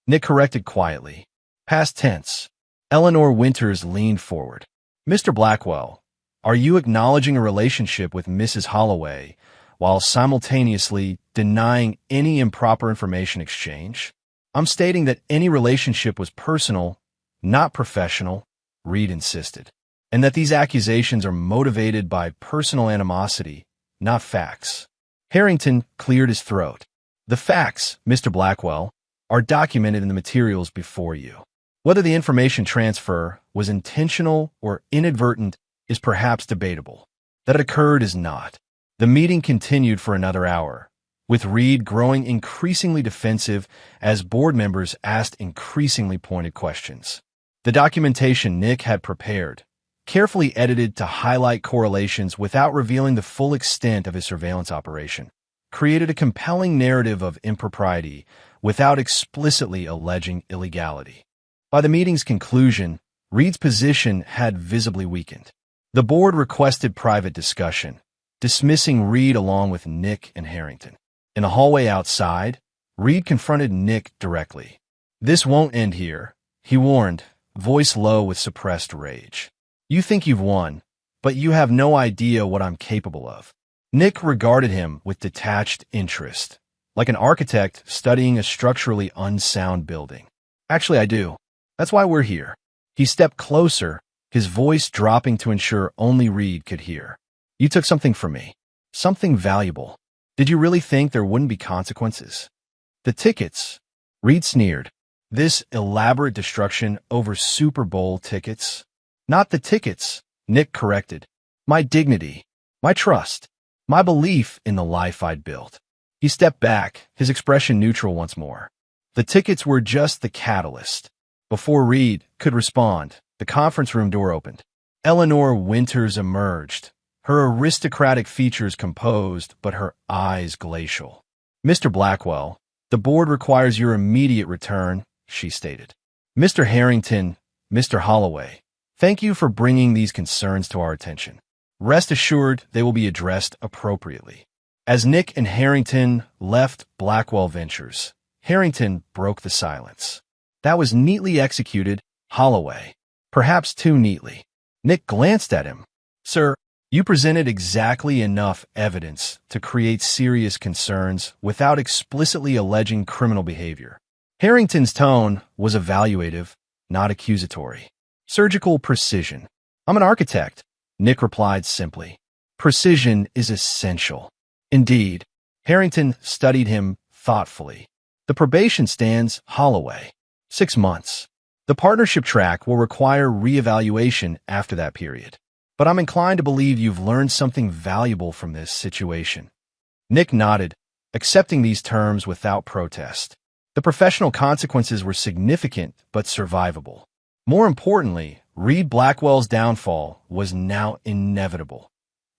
S1: Nick corrected quietly. Past tense. Eleanor Winters leaned forward. "Mr. Blackwell, are you acknowledging a relationship with Mrs. Holloway while simultaneously denying any improper information exchange?" "I'm stating that any relationship was personal, not professional," Reed insisted, "and that these accusations are motivated by personal animosity, not facts." Harrington cleared his throat. "The facts, Mr. Blackwell, are documented in the materials before you. Whether the information transfer was intentional or inadvertent is perhaps debatable. That it occurred is not." The meeting continued for another hour, with Reed growing increasingly defensive as board members asked increasingly pointed questions. The documentation Nick had prepared, carefully edited to highlight correlations without revealing the full extent of his surveillance operation, created a compelling narrative of impropriety without explicitly alleging illegality. By the meeting's conclusion, Reed's position had visibly weakened. The board requested private discussion, dismissing Reed along with Nick and Harrington. In the hallway outside, Reed confronted Nick directly. "This won't end here," he warned, voice low with suppressed rage. "You think you've won, but you have no idea what I'm capable of." Nick regarded him with detached interest, like an architect studying a structurally unsound building. "Actually, I do. That's why we're here." He stepped closer, his voice dropping to ensure only Reed could hear. "You took something from me. Something valuable. Did you really think there wouldn't be consequences?" "The tickets," Reed sneered. "This elaborate destruction over Super Bowl tickets?" "Not the tickets," Nick corrected. "My dignity, my trust, my belief in the life I'd built." He stepped back, his expression neutral once more. "The tickets were just the catalyst." Before Reed could respond, the conference room door opened. Eleanor Winters emerged, her aristocratic features composed but her eyes glacial. "Mr. Blackwell, the board requires your immediate return," she stated. "Mr. Harrington, Mr. Holloway, thank you for bringing these concerns to our attention. Rest assured they will be addressed appropriately." As Nick and Harrington left Blackwell Ventures, Harrington broke the silence. "That was neatly executed, Holloway. Perhaps too neatly." Nick glanced at him. "Sir, you presented exactly enough evidence to create serious concerns without explicitly alleging criminal behavior. Harrington's tone was evaluative, not accusatory. Surgical precision. I'm an architect, Nick replied simply. Precision is essential. Indeed, Harrington studied him thoughtfully. The probation stands Holloway. 6 months. The partnership track will require reevaluation after that period. But I'm inclined to believe you've learned something valuable from this situation. Nick nodded, accepting these terms without protest. The professional consequences were significant but survivable. More importantly, Reed Blackwell's downfall was now inevitable.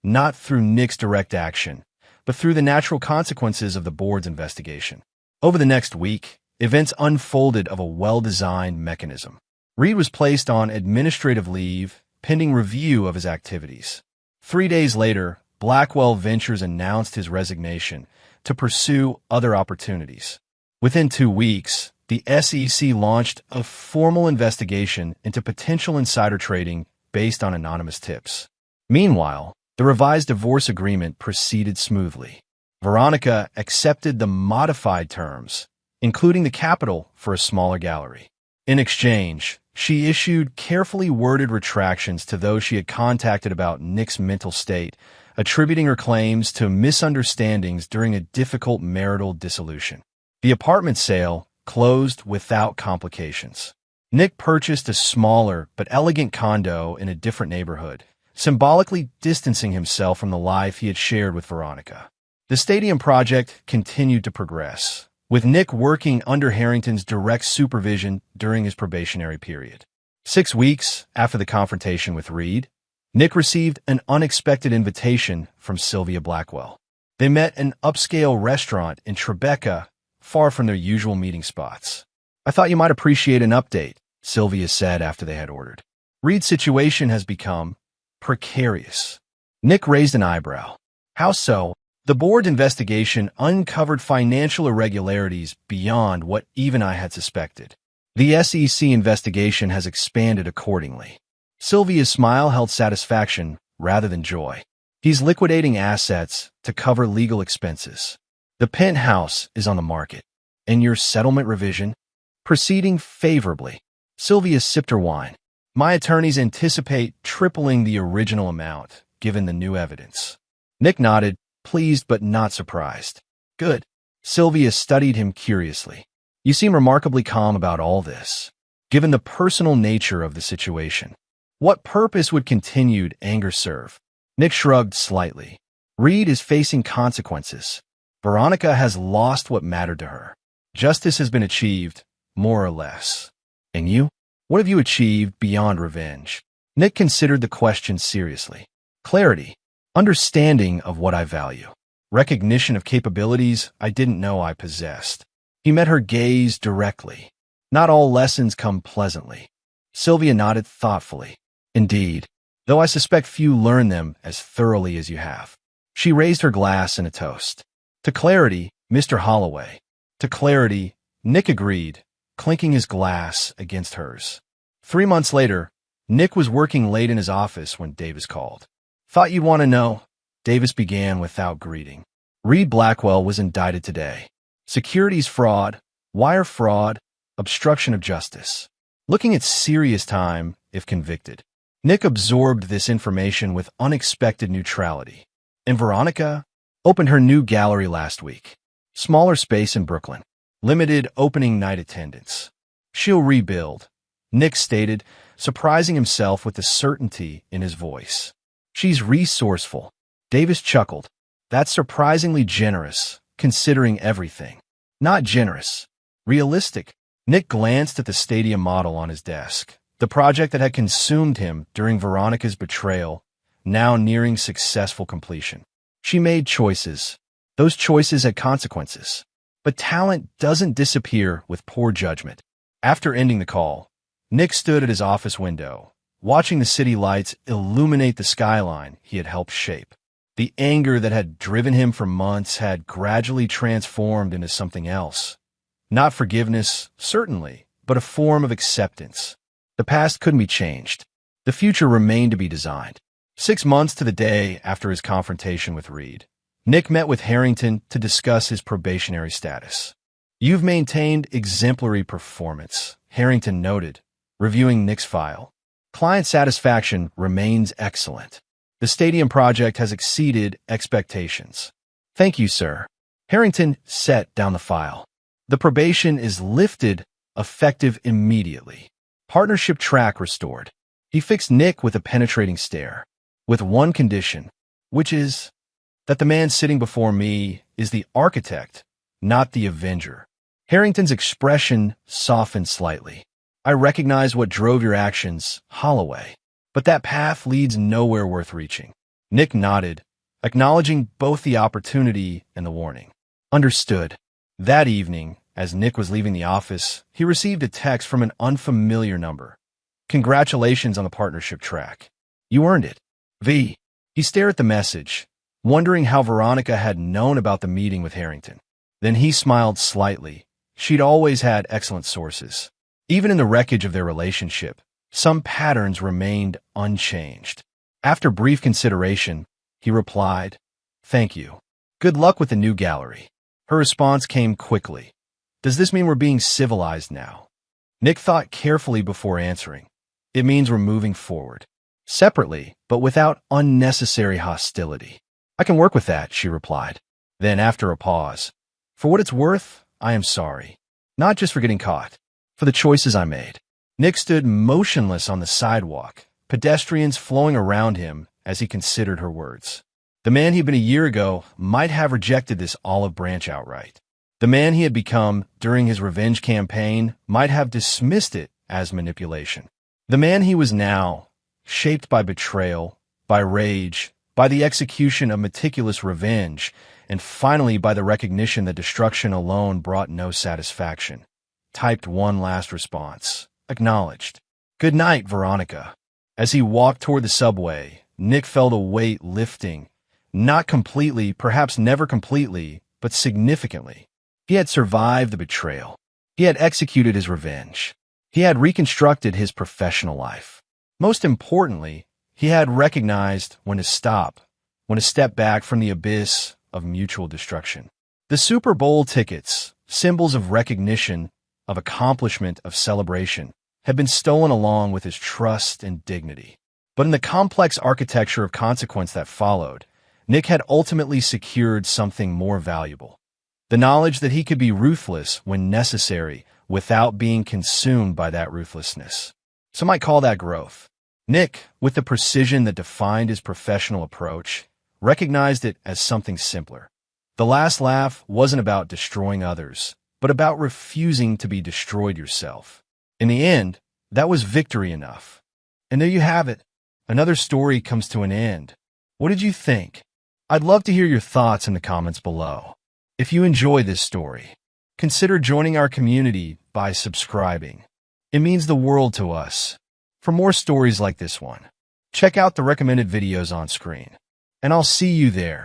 S1: Not through Nick's direct action, but through the natural consequences of the board's investigation. Over the next week, events unfolded of a well-designed mechanism. Reed was placed on administrative leave, pending review of his activities. 3 days later, Blackwell Ventures announced his resignation to pursue other opportunities. Within 2 weeks, the SEC launched a formal investigation into potential insider trading based on anonymous tips. Meanwhile, the revised divorce agreement proceeded smoothly. Veronica accepted the modified terms, including the capital for a smaller gallery. In exchange, she issued carefully worded retractions to those she had contacted about Nick's mental state, attributing her claims to misunderstandings during a difficult marital dissolution. The apartment sale closed without complications. Nick purchased a smaller but elegant condo in a different neighborhood, symbolically distancing himself from the life he had shared with Veronica. The stadium project continued to progress, with Nick working under Harrington's direct supervision during his probationary period. 6 weeks after the confrontation with Reed, Nick received an unexpected invitation from Sylvia Blackwell. They met an upscale restaurant in Tribeca, far from their usual meeting spots. I thought you might appreciate an update, Sylvia said after they had ordered. Reed's situation has become precarious. Nick raised an eyebrow. How so? The board's investigation uncovered financial irregularities beyond what even I had suspected. The SEC investigation has expanded accordingly. Sylvia's smile held satisfaction rather than joy. He's liquidating assets to cover legal expenses. The penthouse is on the market, and your settlement revision? Proceeding favorably. Sylvia sipped her wine. My attorneys anticipate tripling the original amount, given the new evidence. Nick nodded, pleased but not surprised. Good. Sylvia studied him curiously. You seem remarkably calm about all this, given the personal nature of the situation. What purpose would continued anger serve? Nick shrugged slightly. Reed is facing consequences. Veronica has lost what mattered to her. Justice has been achieved, more or less. And you? What have you achieved beyond revenge? Nick considered the question seriously. Clarity. Understanding of what I value. Recognition of capabilities I didn't know I possessed. He met her gaze directly. Not all lessons come pleasantly. Sylvia nodded thoughtfully. Indeed, though I suspect few learn them as thoroughly as you have. She raised her glass in a toast. To clarity, Mr. Holloway. To clarity, Nick agreed, clinking his glass against hers. 3 months later, Nick was working late in his office when Davis called. Thought you'd want to know, Davis began without greeting. Reed Blackwell was indicted today. Securities fraud, wire fraud, obstruction of justice. Looking at serious time if convicted. Nick absorbed this information with unexpected neutrality. And Veronica opened her new gallery last week. Smaller space in Brooklyn. Limited opening night attendance. She'll rebuild, Nick stated, surprising himself with the certainty in his voice. She's resourceful. Davis chuckled. That's surprisingly generous, considering everything. Not generous. Realistic. Nick glanced at the stadium model on his desk, the project that had consumed him during Veronica's betrayal, now nearing successful completion. She made choices. Those choices had consequences. But talent doesn't disappear with poor judgment. After ending the call, Nick stood at his office window, watching the city lights illuminate the skyline he had helped shape. The anger that had driven him for months had gradually transformed into something else. Not forgiveness, certainly, but a form of acceptance. The past couldn't be changed. The future remained to be designed. 6 months to the day after his confrontation with Reed, Nick met with Harrington to discuss his probationary status. You've maintained exemplary performance, Harrington noted, reviewing Nick's file. Client satisfaction remains excellent. The stadium project has exceeded expectations. Thank you, sir. Harrington set down the file. The probation is lifted, effective immediately. Partnership track restored. He fixed Nick with a penetrating stare. With one condition, which is that the man sitting before me is the architect, not the avenger. Harrington's expression softened slightly. I recognize what drove your actions, Holloway, but that path leads nowhere worth reaching. Nick nodded, acknowledging both the opportunity and the warning. Understood. That evening, as Nick was leaving the office, he received a text from an unfamiliar number. Congratulations on the partnership track. You earned it. V. He stared at the message, wondering how Veronica had known about the meeting with Harrington. Then he smiled slightly. She'd always had excellent sources. Even in the wreckage of their relationship, some patterns remained unchanged. After brief consideration, he replied, "Thank you. Good luck with the new gallery." Her response came quickly. "Does this mean we're being civilized now?" Nick thought carefully before answering. "It means we're moving forward. Separately, but without unnecessary hostility." "I can work with that," she replied. Then, after a pause, "For what it's worth, I am sorry. Not just for getting caught, for the choices I made." Nick stood motionless on the sidewalk, pedestrians flowing around him as he considered her words. The man he'd been a year ago might have rejected this olive branch outright. The man he had become during his revenge campaign might have dismissed it as manipulation. The man he was now, shaped by betrayal, by rage, by the execution of meticulous revenge, and finally by the recognition that destruction alone brought no satisfaction, typed one last response. Acknowledged. "Good night, Veronica." As he walked toward the subway, Nick felt a weight lifting, not completely, perhaps never completely, but significantly. He had survived the betrayal. He had executed his revenge. He had reconstructed his professional life. Most importantly, he had recognized when to stop, when to step back from the abyss of mutual destruction. The Super Bowl tickets, symbols of recognition, of accomplishment, of celebration, had been stolen along with his trust and dignity. But in the complex architecture of consequence that followed, Nick had ultimately secured something more valuable. The knowledge that he could be ruthless when necessary without being consumed by that ruthlessness. Some might call that growth. Nick, with the precision that defined his professional approach, recognized it as something simpler. The last laugh wasn't about destroying others, but about refusing to be destroyed yourself. In the end, that was victory enough. And there you have it. Another story comes to an end. What did you think? I'd love to hear your thoughts in the comments below. If you enjoy this story, consider joining our community by subscribing. It means the world to us. For more stories like this one, check out the recommended videos on screen. And I'll see you there.